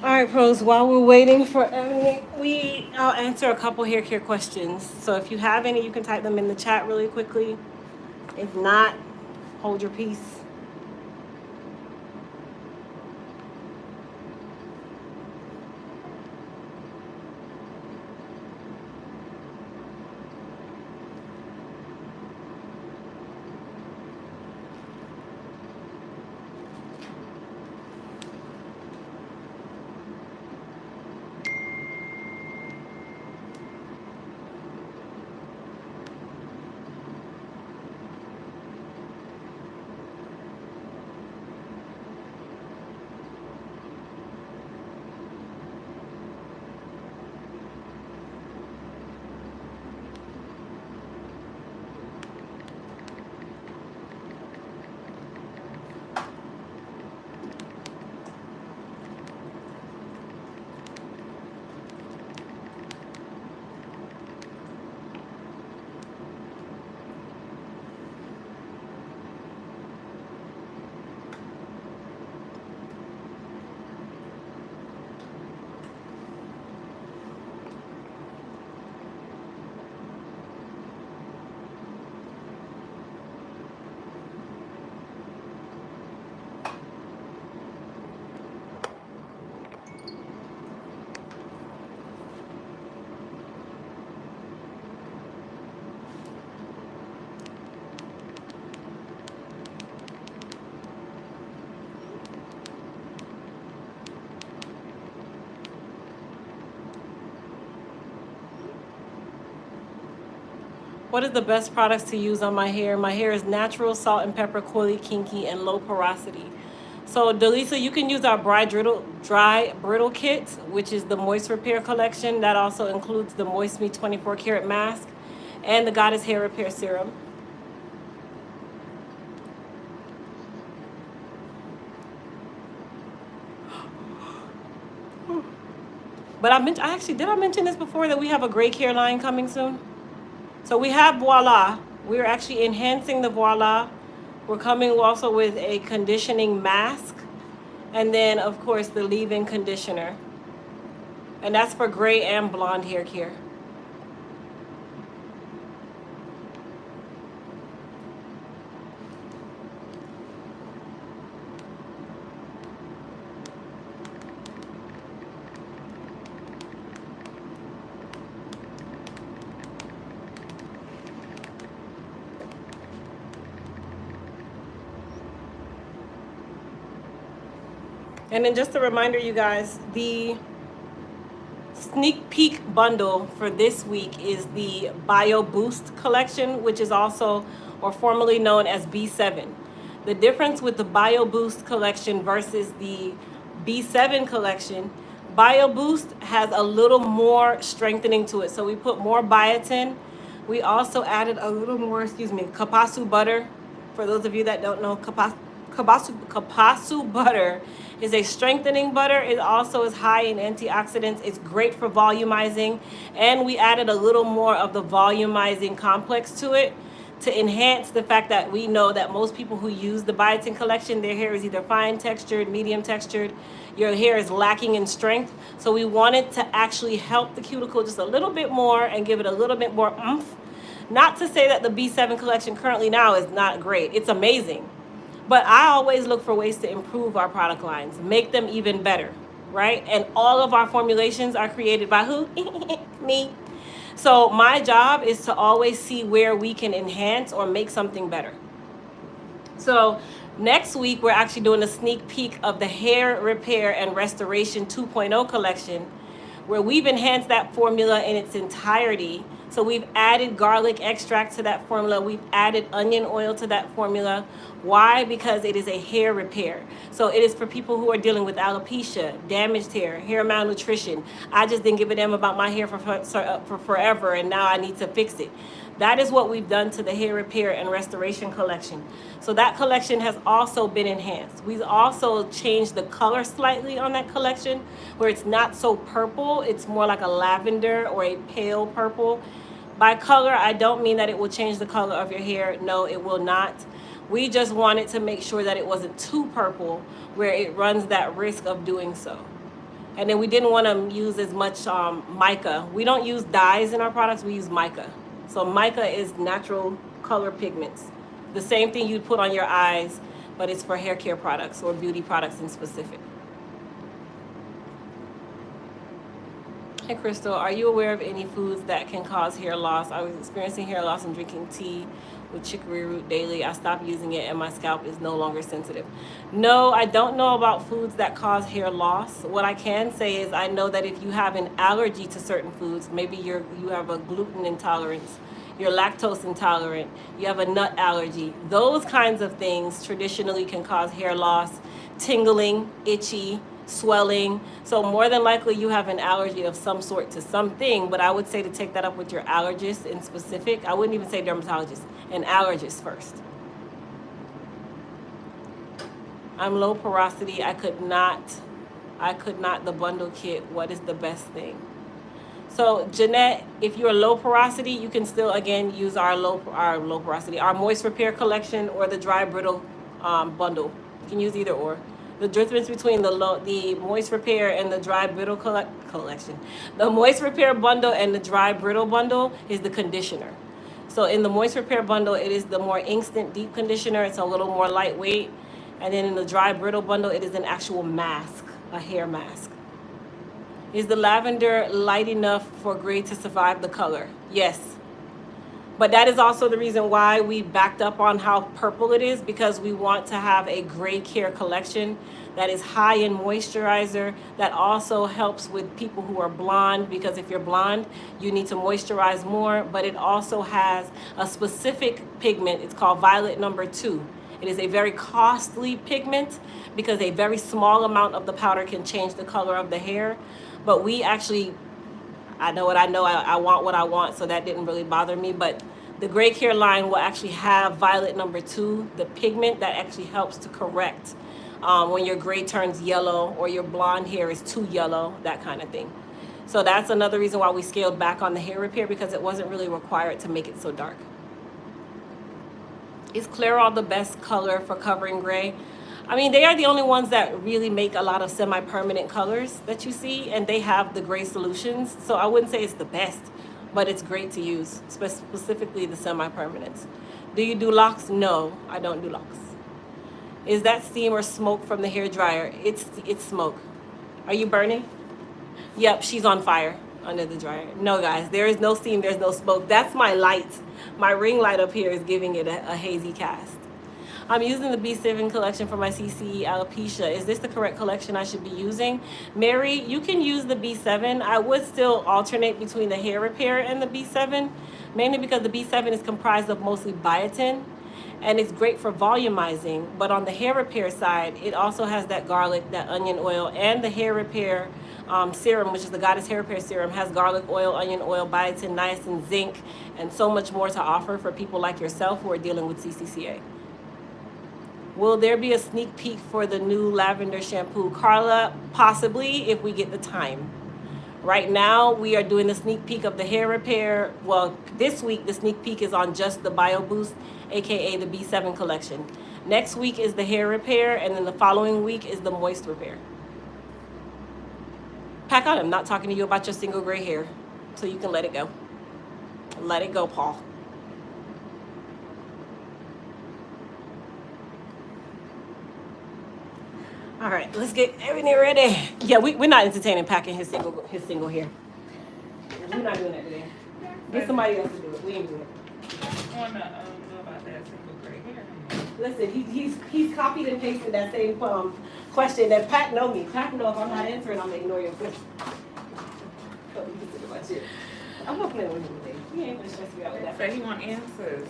All right, pros, while we're waiting for Emily, I'll answer a couple hair care questions. So if you have any, you can type them in the chat really quickly. If not, hold your peace. What is the best products to use on my hair? My hair is natural, salt and pepper, coily, kinky, and low porosity. So Delisa, you can use our dry brittle kit, which is the Moist Repair collection. That also includes the Moist Me 24 karat mask and the Goddess Hair Repair Serum. But did I mention this before, that we have a gray care line coming soon? So we have Voila. We're actually enhancing the Voila. We're coming also with a conditioning mask. And then, of course, the leave-in conditioner. And that's for gray and blonde hair care. And then just a reminder, you guys, the sneak peek bundle for this week is the Bio Boost collection, which is also, or formerly known as B7. The difference with the Bio Boost collection versus the B7 collection, Bio Boost has a little more strengthening to it. So we put more biotin. We also added a little more, kapasu butter. For those of you that don't know, kapasu butter is a strengthening butter. It also is high in antioxidants. It's great for volumizing. And we added a little more of the volumizing complex to it to enhance the fact that we know that most people who use the biotin collection, their hair is either fine textured, medium textured. Your hair is lacking in strength. So we wanted to actually help the cuticle just a little bit more and give it a little bit more oomph. Not to say that the B7 collection currently now is not great. It's amazing. But I always look for ways to improve our product lines, make them even better, right? And all of our formulations are created by who? Me. So my job is to always see where we can enhance or make something better. So next week, we're actually doing a sneak peek of the Hair Repair and Restoration 2.0 collection, where we've enhanced that formula in its entirety. So we've added garlic extract to that formula. We've added onion oil to that formula. Why? Because it is a hair repair. So it is for people who are dealing with alopecia, damaged hair malnutrition. I just didn't give a damn about my hair for forever, and now I need to fix it. That is what we've done to the Hair Repair and Restoration collection. So that collection has also been enhanced. We've also changed the color slightly on that collection, where it's not so purple. It's more like a lavender or a pale purple. By color, I don't mean that it will change the color of your hair. No, it will not. We just wanted to make sure that it wasn't too purple, where it runs that risk of doing so. And then we didn't want to use as much mica. We don't use dyes in our products. We use mica. So mica is natural color pigments. The same thing you'd put on your eyes, but it's for hair care products or beauty products in specific. Hey Crystal, are you aware of any foods that can cause hair loss? I was experiencing hair loss and drinking tea with chicory root daily. I stopped using it and my scalp is no longer sensitive. No, I don't know about foods that cause hair loss. What I can say is I know that if you have an allergy to certain foods, maybe you have a gluten intolerance, you're lactose intolerant, you have a nut allergy, those kinds of things traditionally can cause hair loss, tingling, itchy, swelling. So more than likely you have an allergy of some sort to something, but I would say to take that up with your allergist in specific. I wouldn't even say dermatologist, an allergist first. I'm low porosity. I could not the bundle kit. What is the best thing? So Jeanette, if you're low porosity, you can still again use our Moist Repair collection or the dry brittle bundle. You can use either or. The difference between the Moist Repair and the dry brittle collection, the Moist Repair bundle and the dry brittle bundle is the conditioner. So in the Moist Repair bundle, it is the more instant deep conditioner. It's a little more lightweight. And then in the dry brittle bundle, it is an actual mask, a hair mask. Is the lavender light enough for gray to survive the color? Yes. But that is also the reason why we backed up on how purple it is, because we want to have a gray care collection that is high in moisturizer, that also helps with people who are blonde, because if you're blonde, you need to moisturize more. But it also has a specific pigment. It's called violet number 2. It is a very costly pigment because a very small amount of the powder can change the color of the hair. But we actually, I know what I know, I want what I want, so that didn't really bother me. But the gray care line will actually have violet number 2, the pigment that actually helps to correct when your gray turns yellow or your blonde hair is too yellow, that kind of thing. So that's another reason why we scaled back on the hair repair, because it wasn't really required to make it so dark. Is Clairol the best color for covering gray? I mean, they are the only ones that really make a lot of semi-permanent colors that you see, and they have the gray solutions. So I wouldn't say it's the best, but it's great to use, specifically the semi-permanents. Do you do locks? No, I don't do locks. Is that steam or smoke from the hair dryer? It's smoke. Are you burning? Yep, she's on fire under the dryer. No, guys, there is no steam, there's no smoke. That's my light. My ring light up here is giving it a hazy cast. I'm using the B7 collection for my CCE alopecia. Is this the correct collection I should be using? Mary, you can use the B7. I would still alternate between the hair repair and the B7, mainly because the B7 is comprised of mostly biotin, and it's great for volumizing. But on the hair repair side, it also has that garlic, that onion oil, and the hair repair serum, which is the Goddess Hair Repair Serum, has garlic oil, onion oil, biotin, niacin, zinc, and so much more to offer for people like yourself who are dealing with CCCA. Will there be a sneak peek for the new lavender shampoo? Carla, possibly, if we get the time. Right now, we are doing the sneak peek of the hair repair. Well, this week, the sneak peek is on just the Bio Boost, aka the B7 collection. Next week is the hair repair, and then the following week is the moist repair. Pack out, I'm not talking to you about your single gray hair, so you can let it go. Let it go, Paul. All right, let's get everything ready. Yeah, we're not entertaining packing his single hair. We're not doing that today. Get somebody else to do it. We ain't doing it. I want to know about that single gray hair. Listen, he's copied and pasted that same question that Pat know me. Pat know if I'm not answering, I'm gonna ignore your question. I'm not playing with him today. He ain't gonna stress me out with that. So he want answers.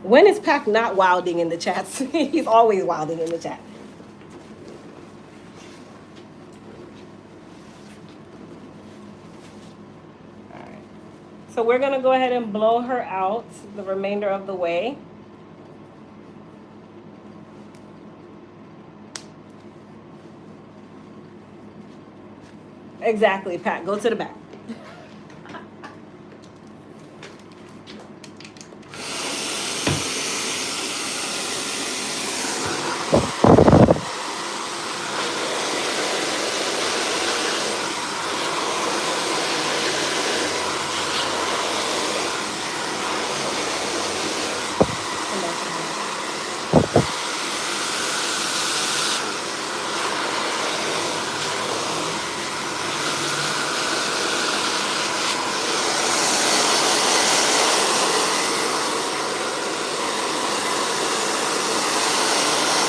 When is Pac not wilding in the chats? He's always wilding in the chat. All right. So we're gonna go ahead and blow her out the remainder of the way. Exactly, Pat. Go to the back.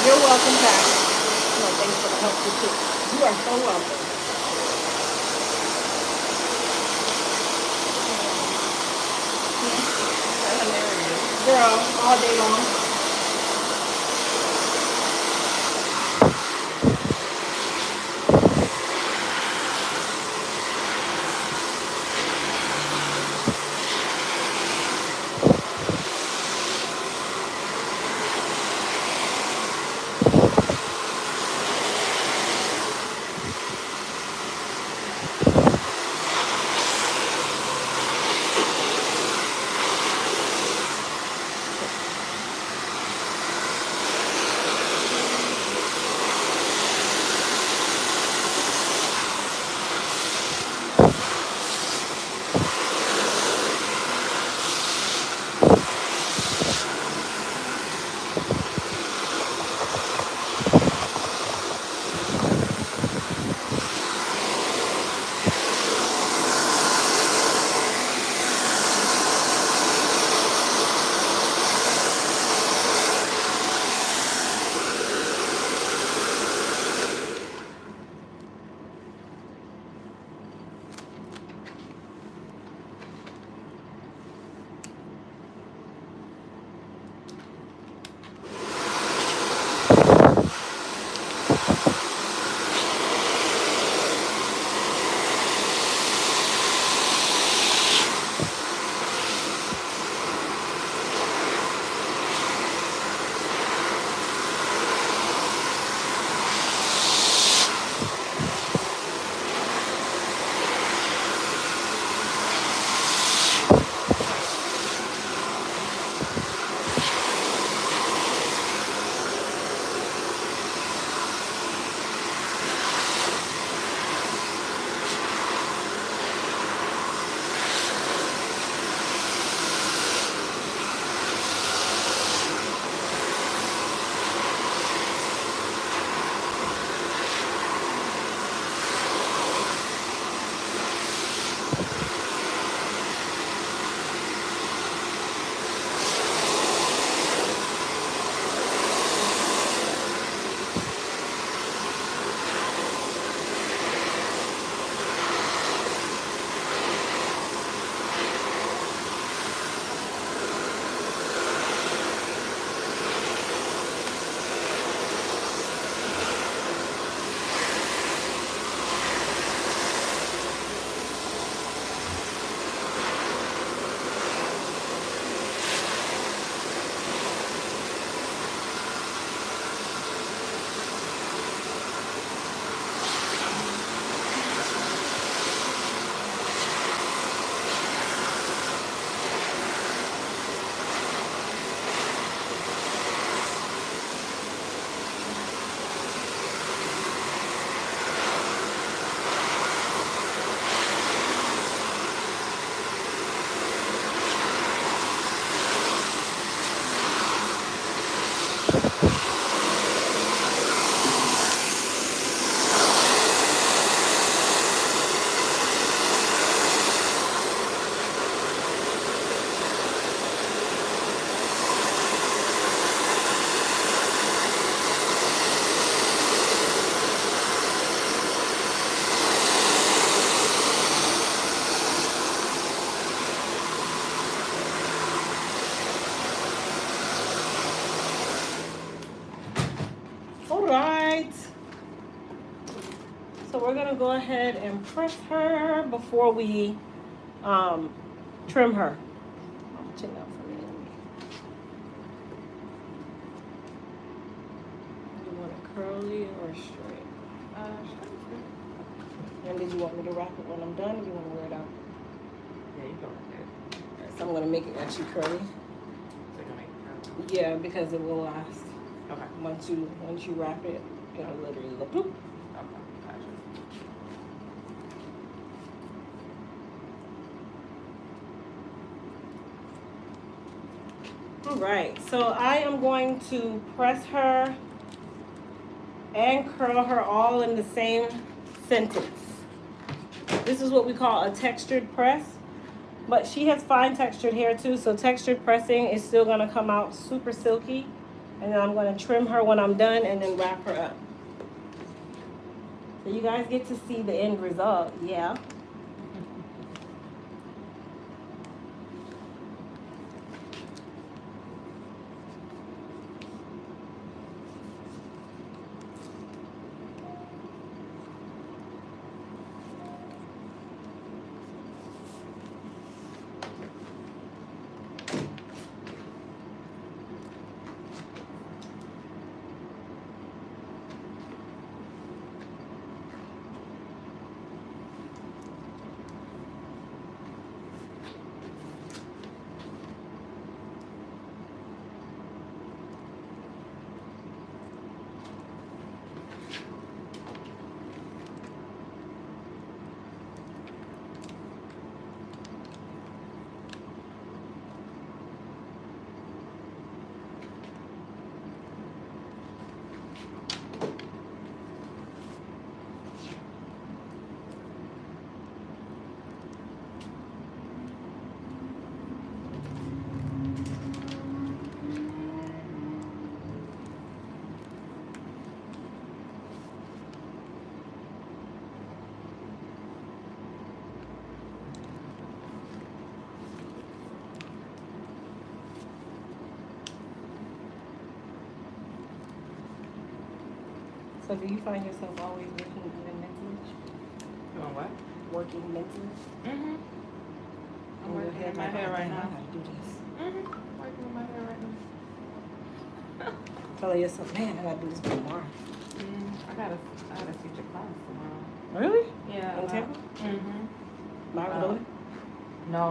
You're welcome back. No, thanks for the help too. You are so welcome. Girl, all day long. go ahead and press her before we trim her. I'm chin out for me. You want it curly or straight? And did you want me to wrap it when I'm done, or do you want to wear it out? Yeah, you go with it. Alright, so I'm gonna make it actually curly. So you're gonna make it curly. Yeah, because it will last. Okay. Once you wrap it, it'll literally look. Bloop. Okay. Gotcha. All right, so I am going to press her and curl her all in the same sentence. This is what we call a textured press, but she has fine textured hair too, so textured pressing is still gonna come out super silky. And then I'm gonna trim her when I'm done and then wrap her up. So you guys get to see the end result, yeah. So do you find yourself always working even mentally? Doing what? Working mentally? Mm-hmm. I'm In your working head, in my like, hair oh, right damn, I now. gotta do this. Mm-hmm. Working in my hair right now. Telling yourself, man, I gotta do this tomorrow. I got a future class tomorrow. Really? Yeah. In Tampa? Mm-hmm. Martin No.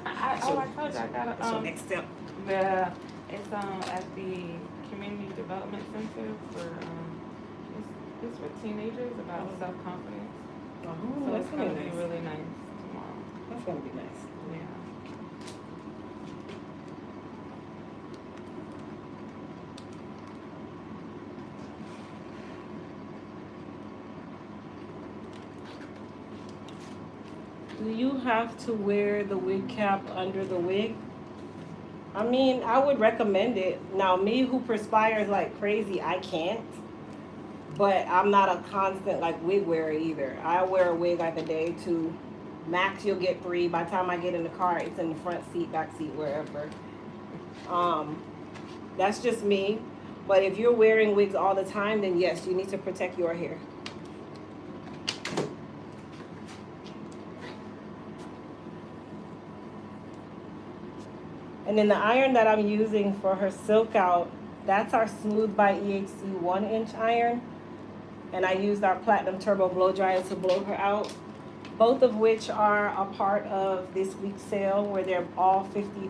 I told you I got What's your next step? It's at the community development center for it's for teenagers about self-confidence. Oh, So that's it's gonna gonna be nice. really nice tomorrow. That's gonna be nice. Yeah. Do you have to wear the wig cap under the wig? I mean, I would recommend it. Now, me who perspires like crazy, I can't. But I'm not a constant like wig wearer either. I wear a wig like a day, two. Max, you'll get 3. By the time I get in the car, it's in the front seat, back seat, wherever. That's just me. But if you're wearing wigs all the time, then yes, you need to protect your hair. And then the iron that I'm using for her silk out, that's our Smooth by EHC 1-inch iron. And I used our Platinum Turbo Blow Dryer to blow her out. Both of which are a part of this week's sale where they're all $50,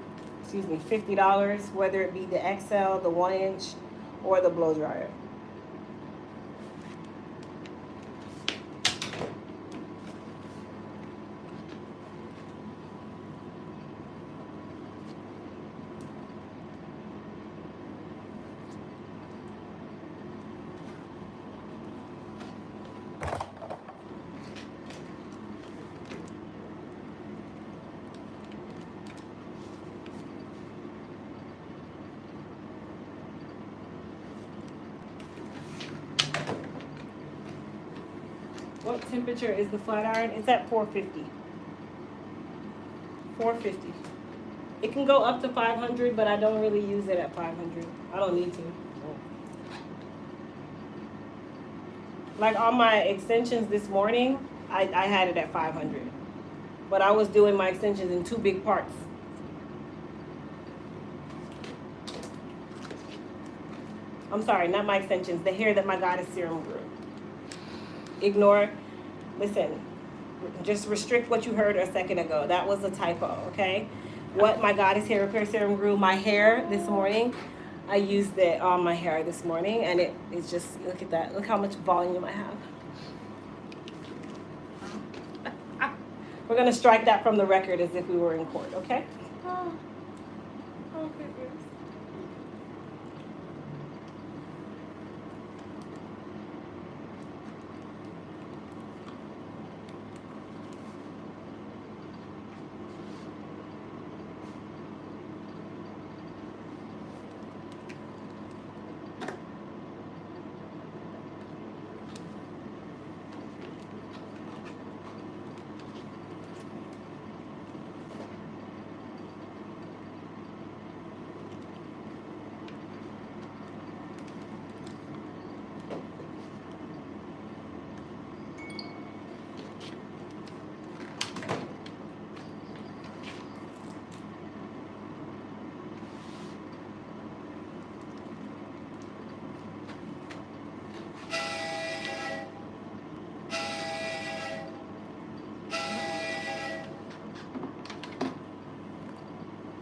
whether it be the XL, the 1-inch, or the blow dryer. What temperature is the flat iron? It's at 450. 450. It can go up to 500, but I don't really use it at 500. I don't need to. Like on my extensions this morning, I had it at 500. But I was doing my extensions in 2 big parts. I'm sorry, not my extensions, the hair that my goddess serum grew. Ignore, listen, just restrict what you heard a second ago. That was a typo, okay? What my goddess hair repair serum grew, my hair this morning, I used it on my hair this morning, and it's just, look at that. Look how much volume I have. We're going to strike that from the record as if we were in court, okay? Oh, goodness.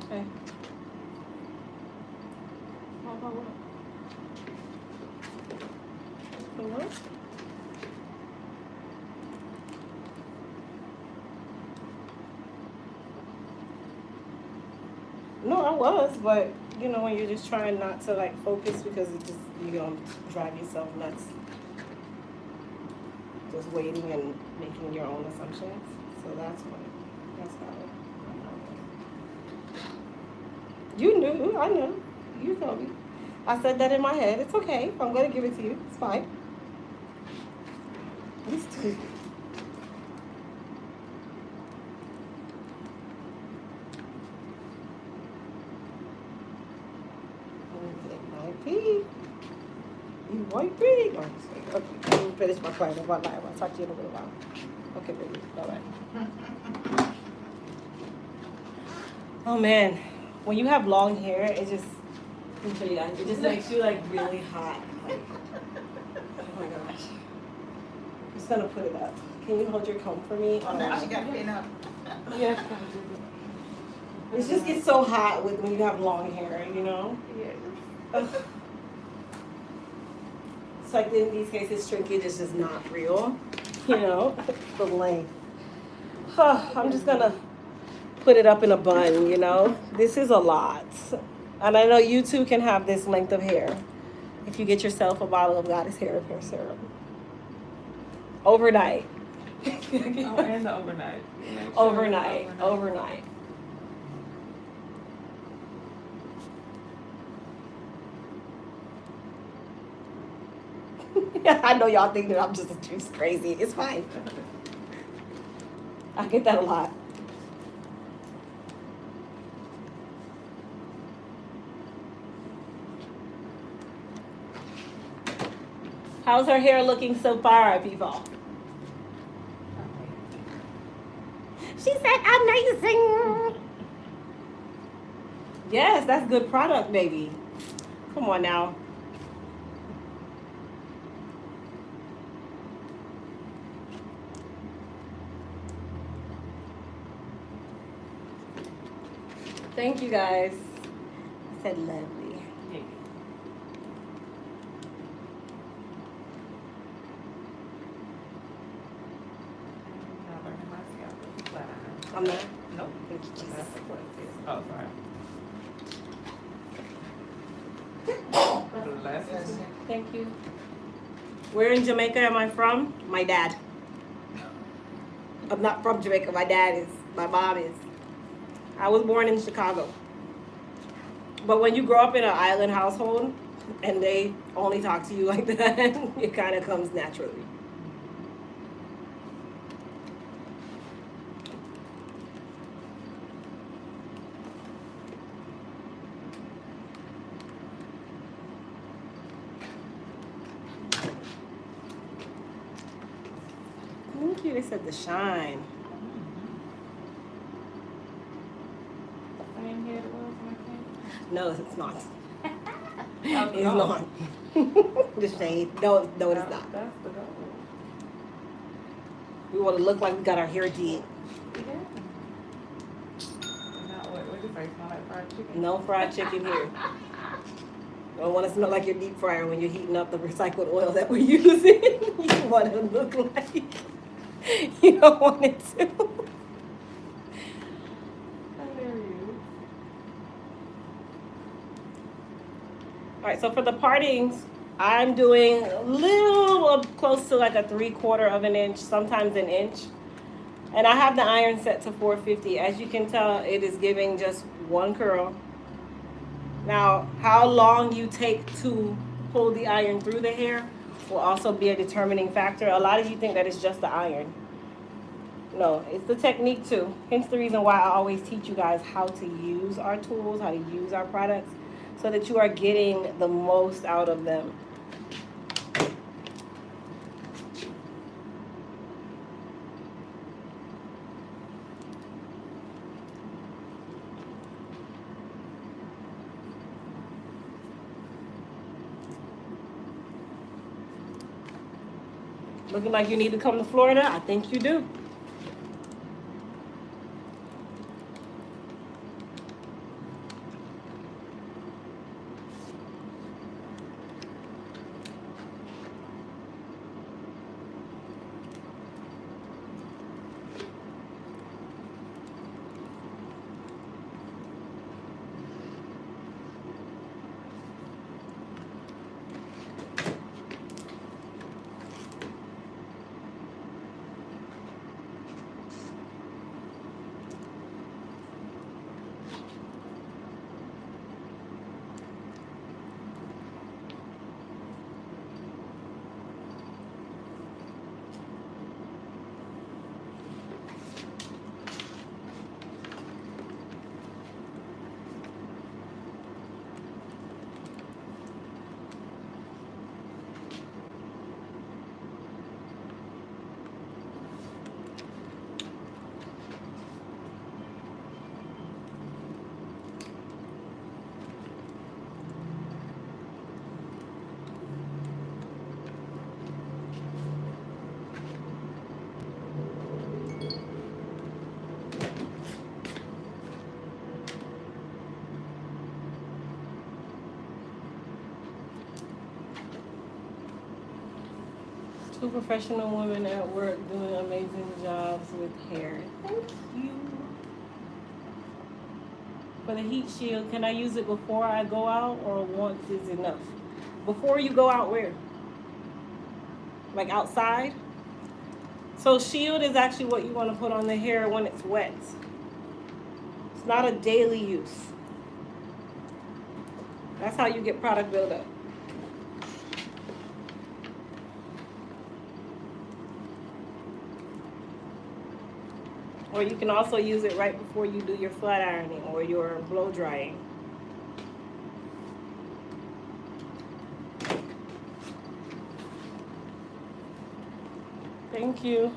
Okay. How about what? The what? No, I was, but you know when you're just trying not to like focus because it just you're gonna drive yourself nuts. Just waiting and making your own assumptions. So that's how it. You knew, I know. You told me. I said that in my head. It's okay. I'm gonna give it to you. It's fine. It's too. Might be. You might be. Oh, okay, let me finish my plan about life. I'll talk to you in a little while. Okay, baby. Bye-bye. Oh, man. When you have long hair, it just makes you, like, really hot. Like, oh, my gosh. I'm just going to put it up. Can you hold your comb for me? Oh, now she got to pin up. Yeah. It just gets so hot when you have long hair, you know? Yes. Ugh. It's like in these cases, shrinkage is just not real, you know, the length. I'm just gonna put it up in a bun, you know. This is a lot. And I know you too can have this length of hair if you get yourself a bottle of Goddess Hair Repair Serum. Overnight. Oh, and the overnight. Overnight. Yeah, I know y'all think that I'm just crazy. It's fine. I get that a lot. How's her hair looking so far, people? She said amazing. Yes, that's good product, baby. Come on now. Thank you guys. I said lovely. Yeah. Not burning my scalp with the flat iron. I'm not. Nope. Thank you, Jesus. That's what it is. Oh, sorry. Bless you. Thank you. Where in Jamaica am I from? My dad. I'm not from Jamaica. My dad is. My mom is. I was born in Chicago. But when you grow up in an island household and they only talk to you like that, it kind of comes naturally. they said the shine. Same head it was when I came. No, it's not. Oh, It's no. not. The shade. No, it's not. That's the goal. We want to look like we got our hair did. Yeah. Now, what you say? Smell like fried chicken? No fried chicken here. You don't want to smell like your deep fryer when you're heating up the recycled oil that we're using. You want to look like you don't want it to. Hilarious. All right, so for the partings, I'm doing a little close to like a 3/4 of an inch, sometimes an inch. And I have the iron set to 450. As you can tell, it is giving just one curl. Now, how long you take to pull the iron through the hair will also be a determining factor. A lot of you think that it's just the iron. No, it's the technique too. Hence the reason why I always teach you guys how to use our tools, how to use our products, so that you are getting the most out of them. Looking like you need to come to Florida? I think you do. Two professional women at work doing amazing jobs with hair. Thank you. For the heat shield, can I use it before I go out or once is enough? Before you go out where? Like outside? So shield is actually what you want to put on the hair when it's wet. It's not a daily use. That's how you get product buildup. Or you can also use it right before you do your flat ironing or your blow drying. Thank you.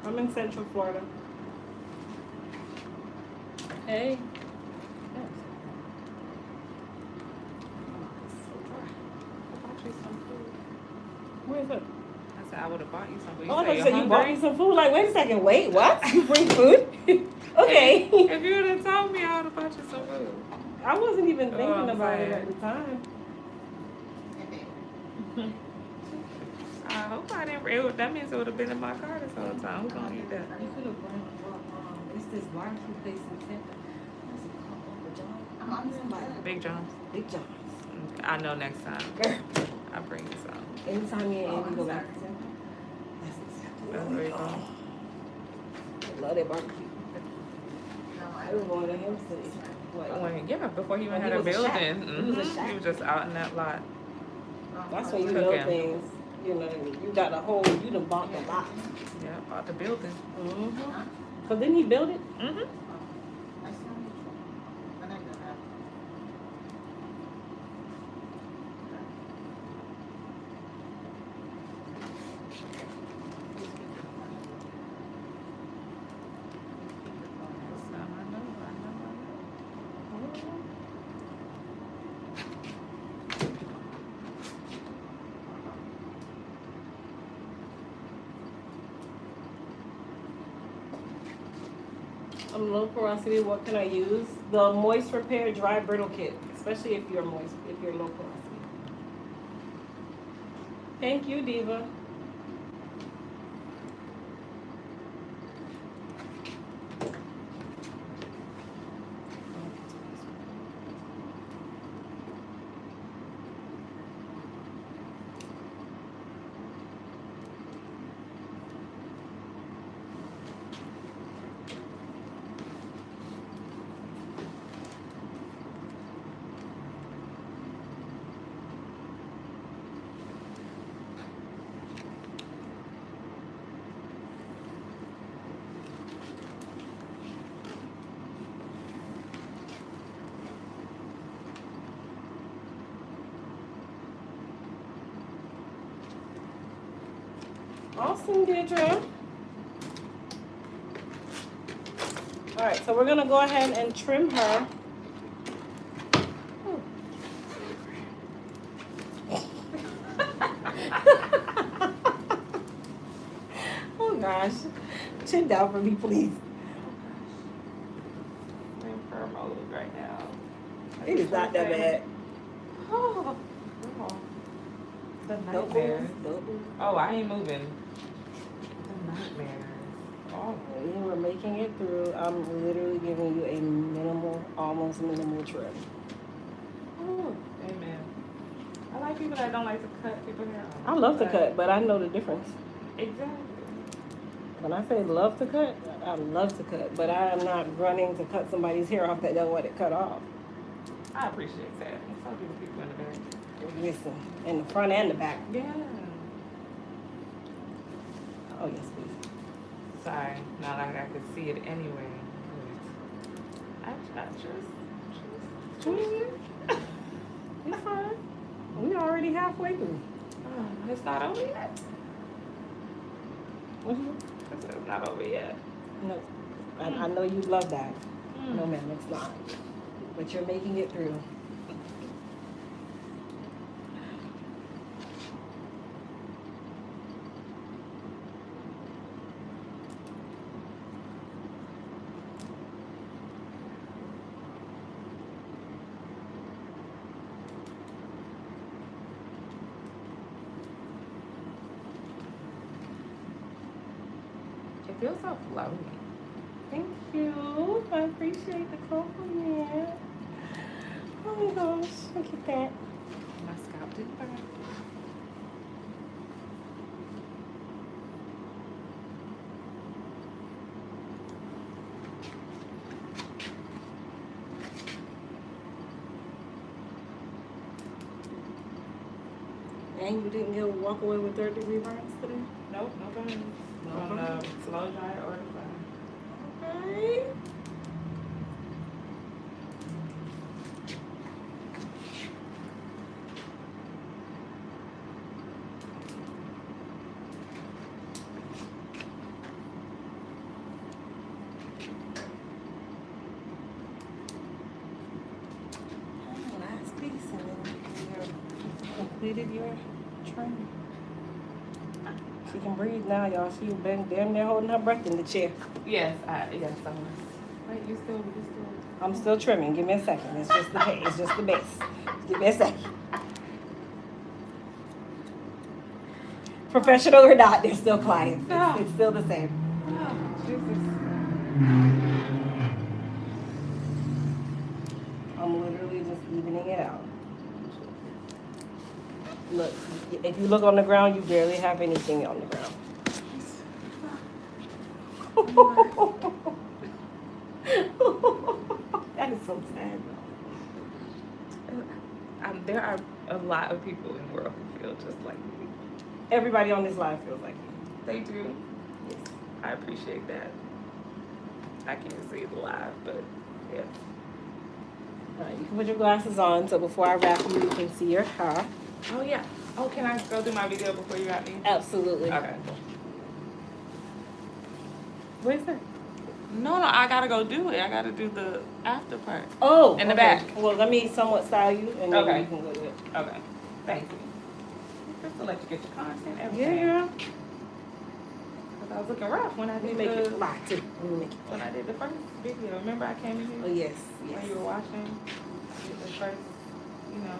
I'm in Central Florida. Hey. Where is it? I said I would have bought you some. But you Oh, I thought you said said you're you bought me hungry. some food. Like, wait a second. Wait, what? You bring food? Okay. If you would have told me, I would have bought you some food. I wasn't even Oh, thinking I'm about it sorry. at the time. I hope I didn't. That means it would have been in my car this whole time. Who's gonna eat that? You could have brought it's this barbecue place in Tampa. What's it called? Uncle John's? Big John's. Big John's. I know next time. Girl, I bring you some. anytime you and Andy go back to Tampa, That's April. I love that barbecue. I was going to him since Before he even when had he a was a chef. building. He was a Mhm. chef. He was just out in that lot. That's when you know Cooking. things. You know, you got a whole. You done bought the lot. Yeah, out the building. Cause didn't he build it? Mm-hmm. I'm low porosity. What can I use? The Moist Repair Dry Brittle Kit, especially if you're moist, if you're low porosity. Thank you, Diva. Awesome, Deirdre. All right, so we're gonna go ahead and trim her. Oh gosh, chin down for me, please. I'm in fur mode right now. It is not that bad. Oh, girl. The Don't nightmares. move. Don't move. Oh, I ain't moving. The nightmares. Oh. We were making it through. I'm literally giving you a minimal, almost minimal trim. Ooh, amen. I like people that don't like to cut people's hair off. I love to But- cut, but I know the difference. Exactly. When I say love to cut, I love to cut, but I am not running to cut somebody's hair off that don't want it cut off. I appreciate that. And so do the people in the back. Listen, in the front and the back. Yeah. Oh yes, please. Sorry, not like I could see it anyway. I just. It's fine. We already halfway through. Oh, it's not over yet. It's not over yet. No, I know you love that. Mm. No, ma'am, it's not. But you're making it through. It feels so flowy. Thank you. I appreciate the compliment. Oh my gosh, look at that. My scalp didn't burn. And you didn't go walk away with 3rd-degree burns today? Nope, no burns. No On the burns. slow dry or the fire. Okay. Last piece, and then you're completed your training. She can breathe now, y'all. She's been damn near holding her breath in the chair. Yes, I was. Wait, you still. I'm still trimming. Give me a second. It's just the base. It's just the base. Give me a second. Professional or not, they're still clients. It's still the same. Oh, Jesus. I'm literally just evening it out. Look, if you look on the ground, you barely have anything on the ground. That is so sad. There are a lot of people in the world who feel just like me. Everybody on this live feels like you. They do. Yes. I appreciate that. I can't see it live, but yeah. All right, you can put your glasses on so before I wrap you, you can see your hair. Oh yeah. Oh, can I go do my video before you wrap me? Absolutely. Okay. What is that? No, I gotta go do it. I gotta do the after part. Oh, In the okay. back. Well, let me somewhat style you, and then Okay. you can go do it. Okay. Thank you. Just to let you get your content, Yeah, everything. girl. Cause I was looking rough when I Let me did make it the flat too. Let me make it when flat. I did the first video. Remember I came in Oh here yes, yes. when you were watching? I did the first, you know.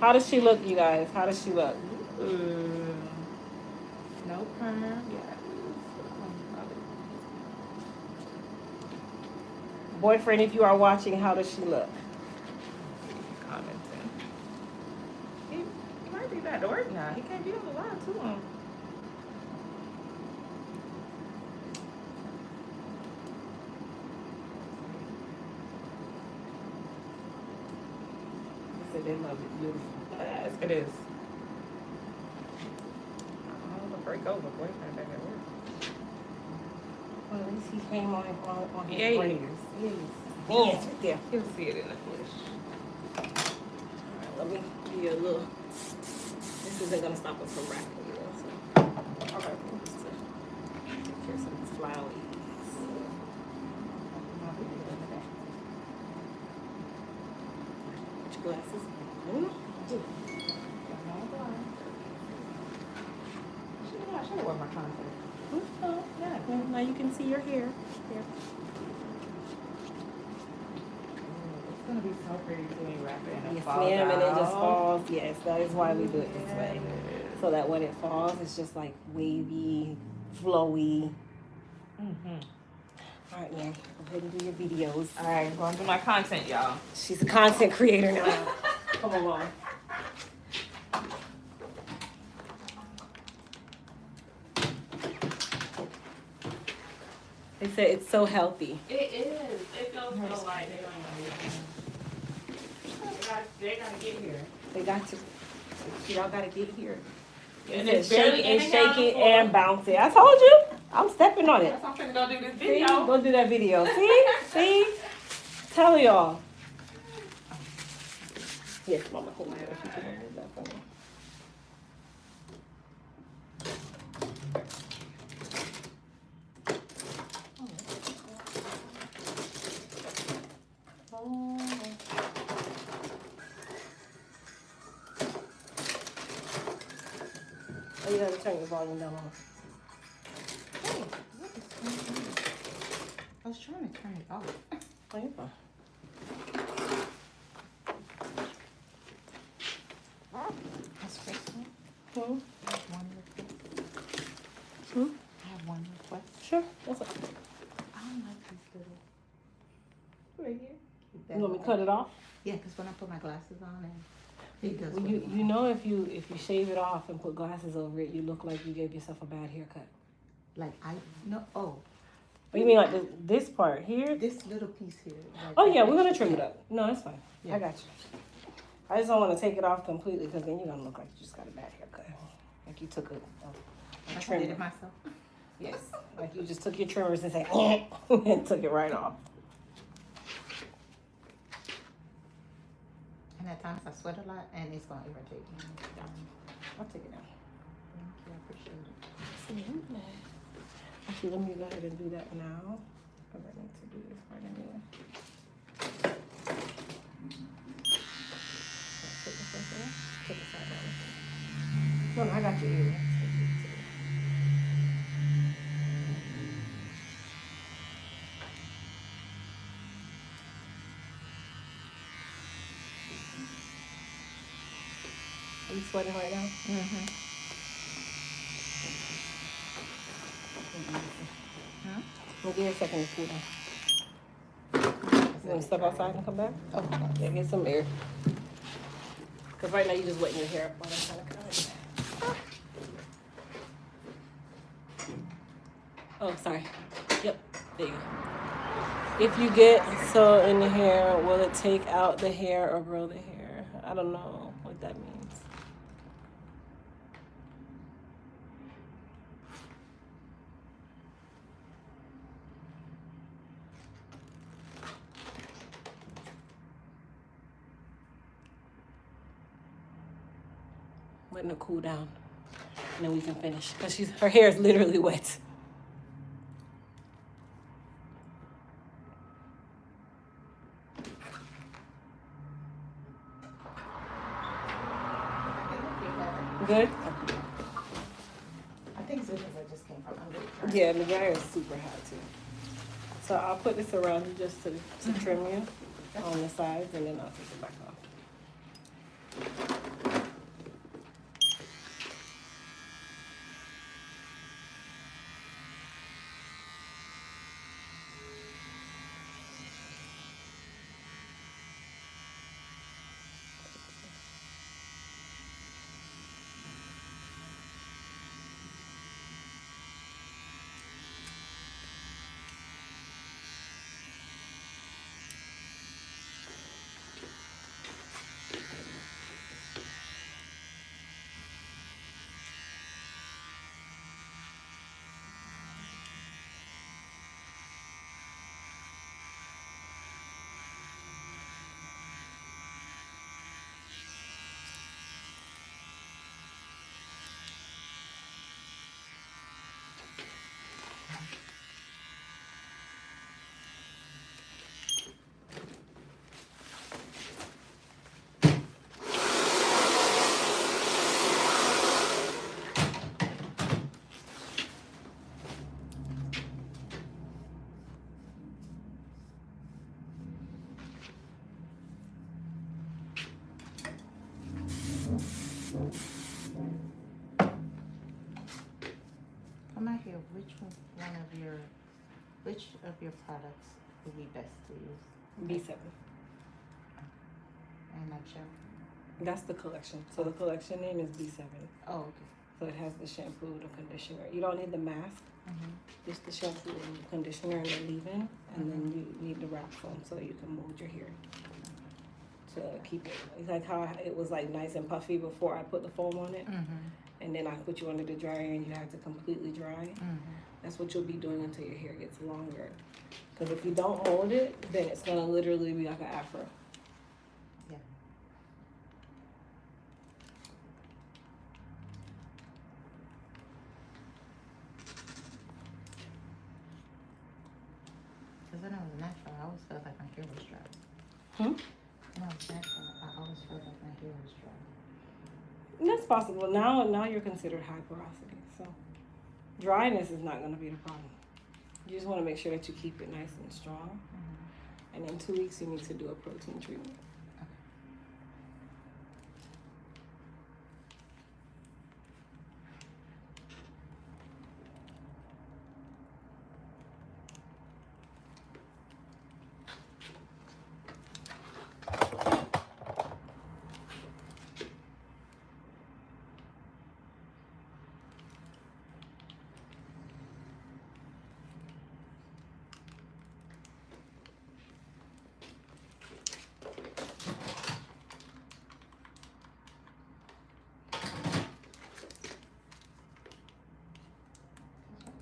How does she look, you guys? How does she look? Ooh. No perm. Yeah. Boyfriend, if you are watching, how does she look? Commenting. He might be back to work now. He can't be on the live too long. They said they love it. Beautiful. Yes, it is. I'm gonna break over. Boyfriend back at work. Well, at least he came on his Yeah, braids. yes. Yes, right there. He'll see it in the flesh. All right, let me give you a little. This isn't gonna stop us from wrapping you. So. Okay. Just to take care of some of these flowers. Put your glasses on. I should have worn my contact. Oh, yeah. Well, now you can see your hair. Here. It's gonna be so pretty to me wrap it and it Yes, falls ma'am, and it just out. falls. Yes, that is why we do it this way. Yes. So that when it falls, it's just like wavy, flowy. Mm-hmm. All right, man. Go ahead and do your videos. All right, I'm going to do my content, y'all. She's a content creator now. Come along. They said it's so healthy. It is. It feels so light. They gotta get here. They got to. Y'all got to get here. And It it's says barely shake and in and out shake it before. and bounce it. I told you. I'm stepping on it. Yes, I'm finna go do this See? video. Go do that video. See? See? Tell y'all. Yes, Mama. Hold my hand. If you can hold that for me. Oh, you gotta turn your volume down. Mama. Hey, what is going on? I was trying to turn it off. Oh, you're fine. That's Crystal. Hmm? I have one request. Hmm? I have one request. Sure. What's up? I don't like these little. Right here. You want me to cut it off? Yeah, because when I put my glasses on and it does. Well, you know if you shave it off and put glasses over it, you look like you gave yourself a bad haircut. Like I no Oh, you mean like this part here? this little piece here. Like Oh that yeah, we're gonna extra- trim it up. No, that's fine. Yeah. I got you. I just don't want to take it off completely because then you're gonna look like you just got a bad haircut. Like you took a Like I did trimmer. it myself. Yes, like you just took your trimmers and said and took it right off. And at times I sweat a lot and it's gonna irritate me. I'll take it down. Thank you, I appreciate it. Actually, let me go ahead and do that now. Because I need to do this part anyway. Take this right there. Take the side down. No, I got your ear. Are you sweating right now? Mm-hmm. Huh? We'll give you a second to cool down. You want to step outside and come back? Oh, yeah, get some air. Because right now you're just wetting your hair up while I'm trying to cut it. Oh, sorry. Yep, there you go. If you get so in the hair, will it take out the hair or grow the hair? I don't know what that means. Letting it cool down, and then we can finish because her hair is literally wet. Good? I think it's because I just came from under. Yeah, the dryer is super hot too. So I'll put this around you just to trim you on the sides, and then I'll take it back off. I'm not here. Which of your products would be best to use? B7. And not shampoo. That's the collection. So the collection name is B7. Oh, okay. So it has the shampoo, the conditioner. You don't need the mask, just the shampoo and the conditioner and the leave-in. And then you need the wrap foam so you can mold your hair to keep it. It's like how it was like nice and puffy before I put the foam on it. And then I put you under the dryer and you have to completely dry. That's what you'll be doing until your hair gets longer. Because if you don't mold it, then it's gonna literally be like an afro. Yeah. Because when I was natural, I always felt like my hair was dry. Hmm? When I was natural, I always felt like my hair was dry. That's possible. Now you're considered high porosity. So dryness is not gonna be the problem. You just wanna make sure that you keep it nice and strong. And in 2 weeks, you need to do a protein treatment.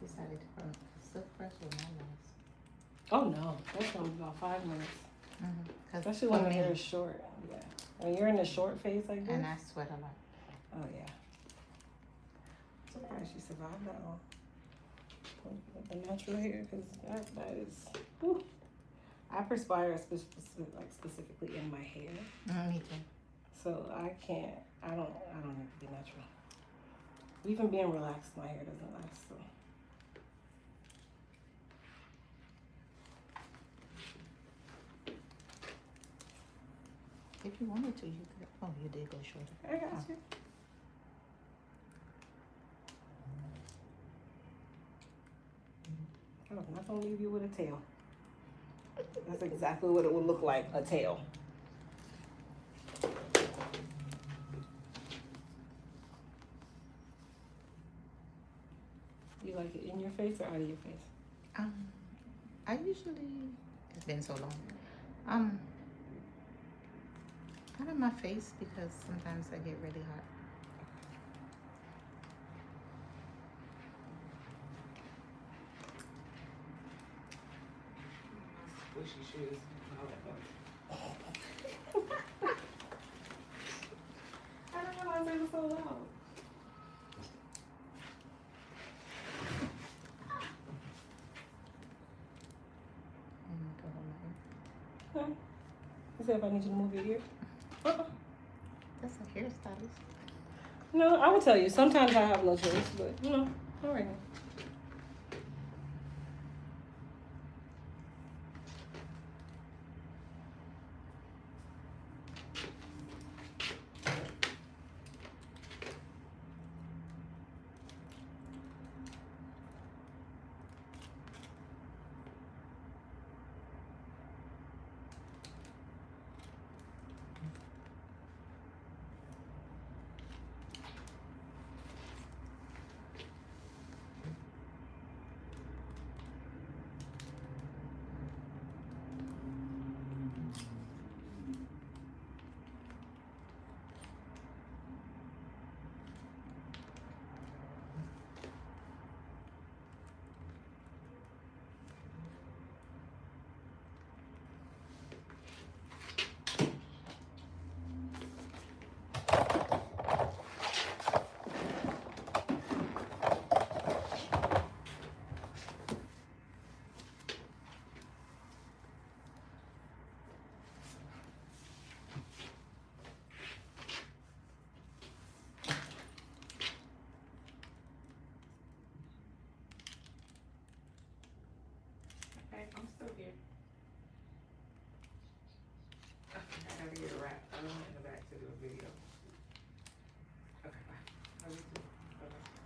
Decided to put silk press with my nails. Oh no, that's gonna be about 5 minutes. Especially for when the me, hair is short. Yeah. When you're in a short phase like this. and I sweat a lot. Oh yeah. Surprised you survived that long. With the natural hair, because that is. Whew. I perspire specifically in my hair, Me too. so I can't. I don't need to be natural. Even being relaxed, my hair doesn't last. So. If you wanted to, you could. Oh, you did go shorter. I got you. I'm not gonna leave you with a tail. That's exactly what it would look like, a tail. You like it in your face? face or out of your face? I usually, it's been so long. Out of my face because sometimes I get really hot. Squishy shoes. All that I don't know why they were so loud. Huh? You said if I need you to move your ear? That's a hairstylist. No, I would tell you. Sometimes I have no choice, but all right. Okay, I'm still here. I gotta get a wrap. I went in the back to do a video. Okay, bye. Love you too. Bye-bye.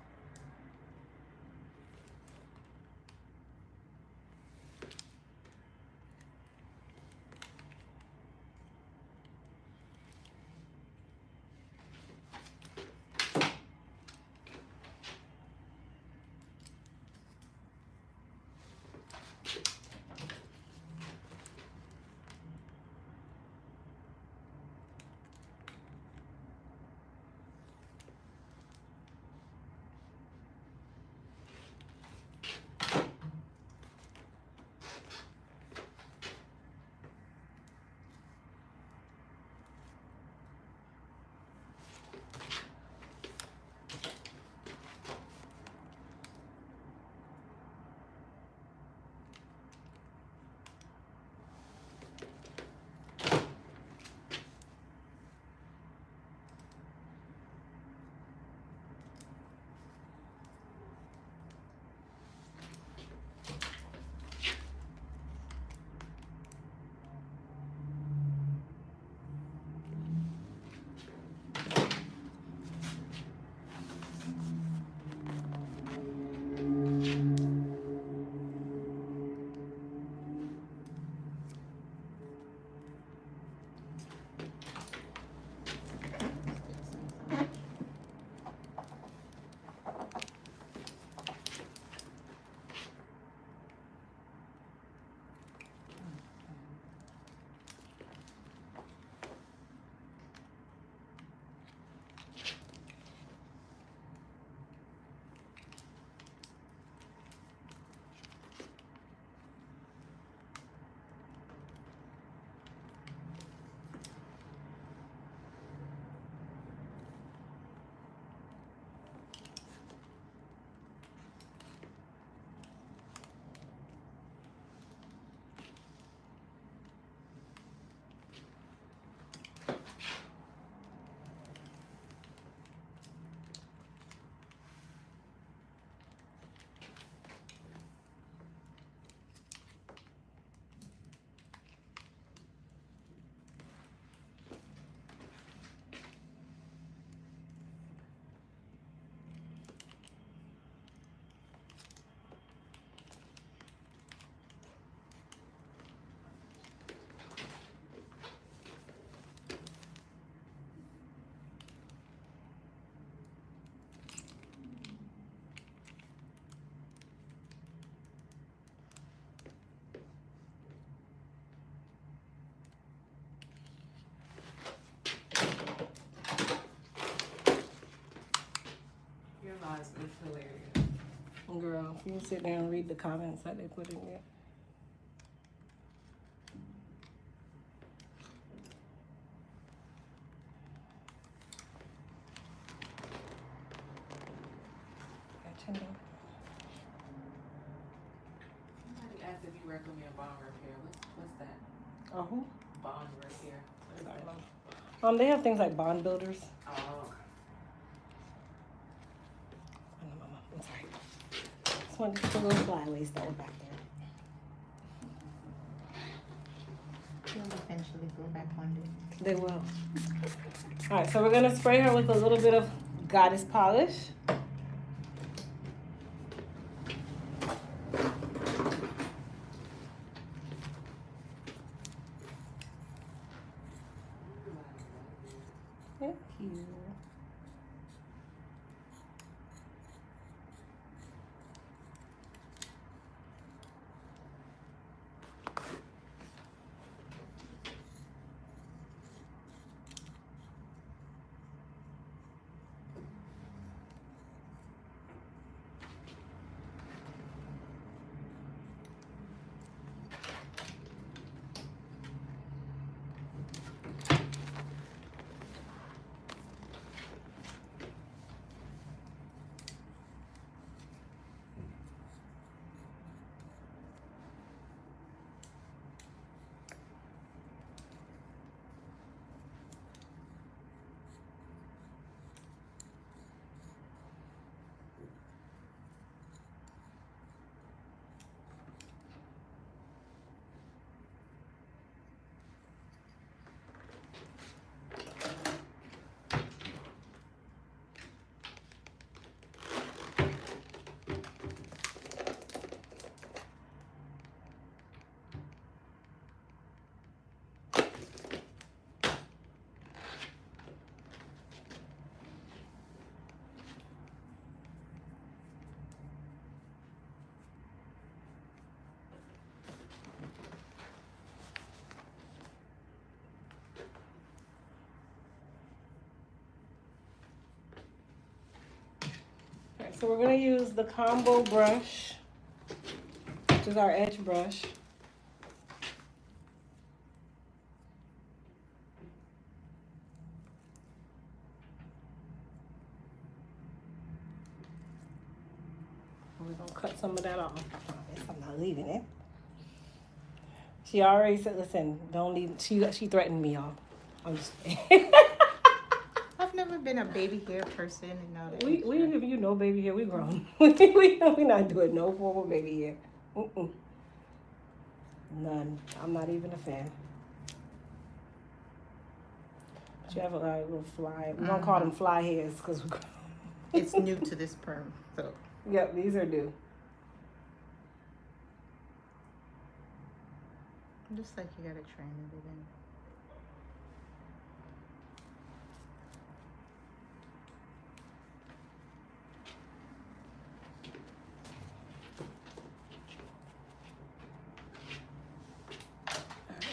Girl, if you sit there and read the comments that they put in there. Somebody asked if you recommend bond repair. What's that? Who? Bond repair. What is that? They have things like bond builders. Oh. I'm sorry. This one, the little flyaways that were back there. You'll eventually go back one day. They will. All right, so we're gonna spray her with a little bit of Goddess polish. Thank you. So we're gonna use the combo brush, which is our edge brush. We're gonna cut some of that off. I guess I'm not leaving it. She already said, listen, don't leave. She threatened me, y'all. I'm just I've never been a baby hair person and now that we give you no baby hair, we grown. we not doing no form of baby hair. None. I'm not even a fan. But you have a lot of little fly. We don't call them fly hairs because it's new to this perm, so. Yep, these are new. Just like you gotta train it again.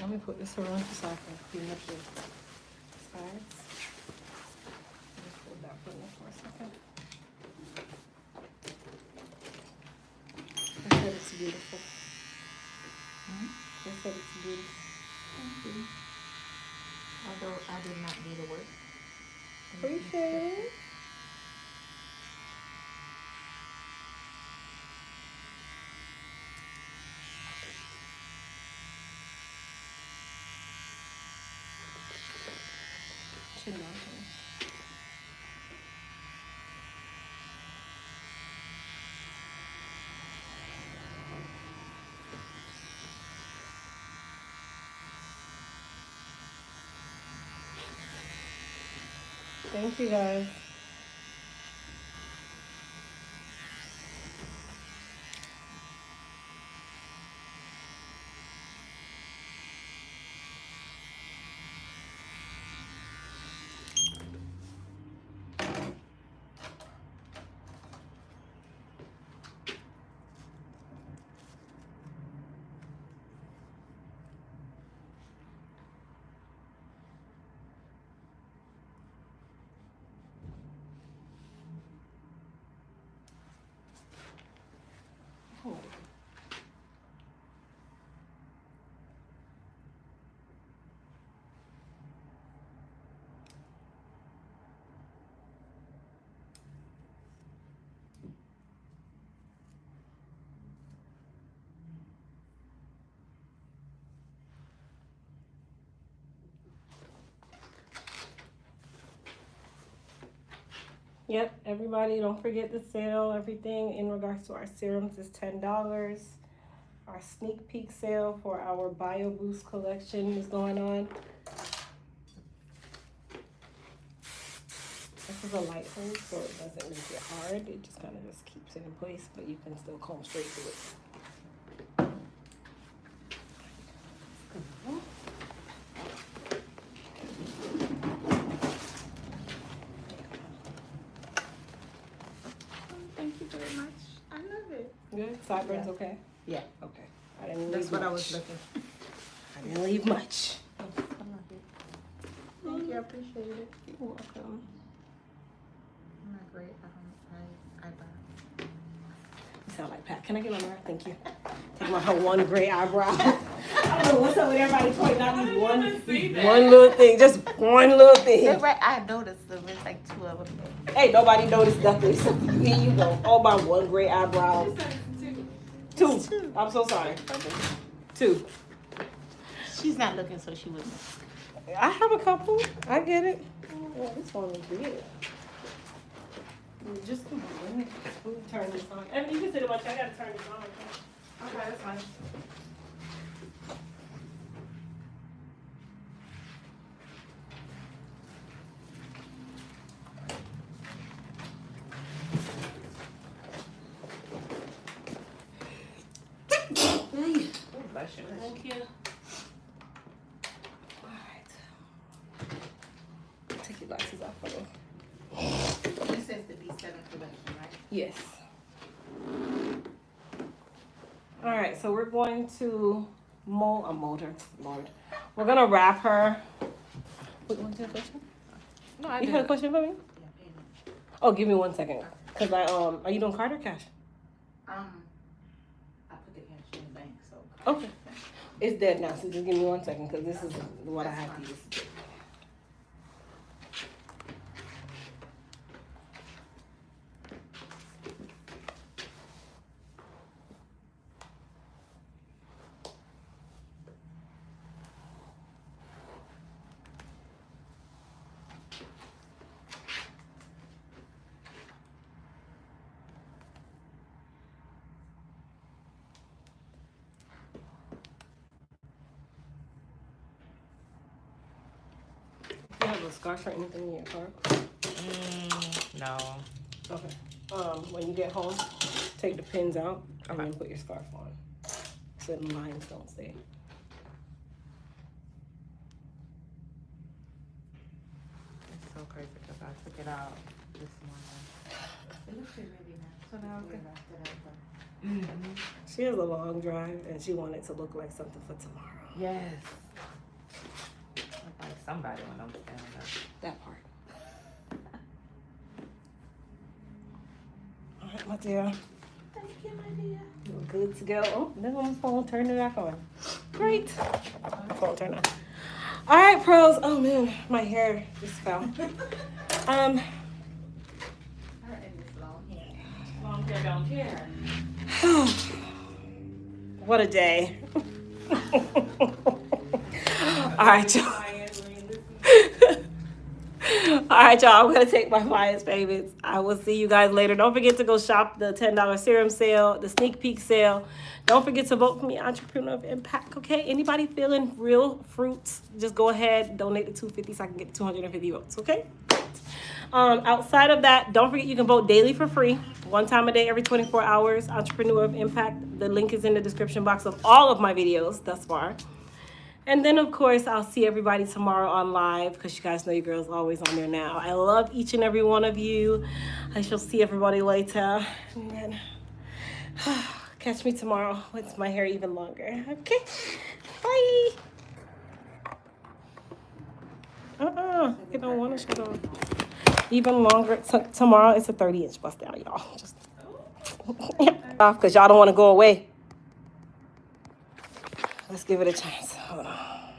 Let me put this around so I can clean up the sides. Just hold that for me for a second. I said it's beautiful. I said it's beautiful. Thank you. Although I did not do the work. Appreciate it. Chin down, please. Thank you guys. Yep, everybody, don't forget the sale. Everything in regards to our serums is $10. Our sneak peek sale for our Bio Boost collection is going on. This is a light hold, so it doesn't make it hard. It just kind of just keeps it in place, but you can still comb straight through it. Thank you very much. I love it. Good? Sideburns okay? Yeah. Okay. I didn't leave That's what much. I was looking. I didn't leave much. I love it. Thank you. I appreciate it. You're welcome. I'm not great. I buy. You sound like Pat. Can I get my mirror? Thank you. Take my her one gray eyebrow. I don't know what's up with everybody pointing out these one little thing. Just one little thing. They're right. I noticed them. It's like two of them. Hey, nobody noticed nothing. So here you go. All my one gray eyebrow. Two. I'm so sorry. 2. She's not looking, so she wouldn't. I have a couple. I get it. Oh, this one is big. Just come on. Let me turn this on. Evan, you can sit in my chair. I gotta turn this on. Okay, that's fine. Bless you. Thank you. Alright. Take your glasses off for me. This says the B7 collection, right? Yes. Alright, so we're going to mold her. Lord. We're gonna wrap her. Wait, want to have a question? No, I You have a question for me? Oh, give me 1 second. Cause are you doing card or cash? I put the cash in the bank, so. Okay. It's dead now, so just give me 1 second, cause this is what I have to use. Do you have a scarf or anything in your car? No. Okay. When you get home, take the pins out and then put your scarf on, so the lines don't stay. It's so crazy because I took it out this morning. It looks really nice. So now We okay. wrapped it up, but- She has a long drive and she wanted to look like something for tomorrow. Yes. Look like somebody when I'm standing up. That part. All right, my dear. Thank you, my dear. We're good to go. Oh, then on the phone, turn it back on. Great. Phone turn on. All right, pros. Oh man, my hair just fell. Her and this long hair. Long hair don't care. What a day. All right, y'all. All right, y'all. I'm going to take my clients' favorites. I will see you guys later. Don't forget to go shop the $10 serum sale, the sneak peek sale. Don't forget to vote for me, Entrepreneur of Impact, okay? Anybody feeling real fruits, just go ahead, donate the $250 so I can get 250 votes, okay? Outside of that, don't forget you can vote daily for free. 1 time a day, every 24 hours. Entrepreneur of Impact. The link is in the description box of all of my videos thus far. And then, of course, I'll see everybody tomorrow on live because you guys know your girl's always on there now. I love each and every one of you. I shall see everybody later. And then, catch me tomorrow with my hair even longer. Okay? Bye. You don't want to shut off. Even longer. Tomorrow it's a 30-inch bust down, y'all. Just off because y'all don't want to go away. Let's give it a chance. Hold on.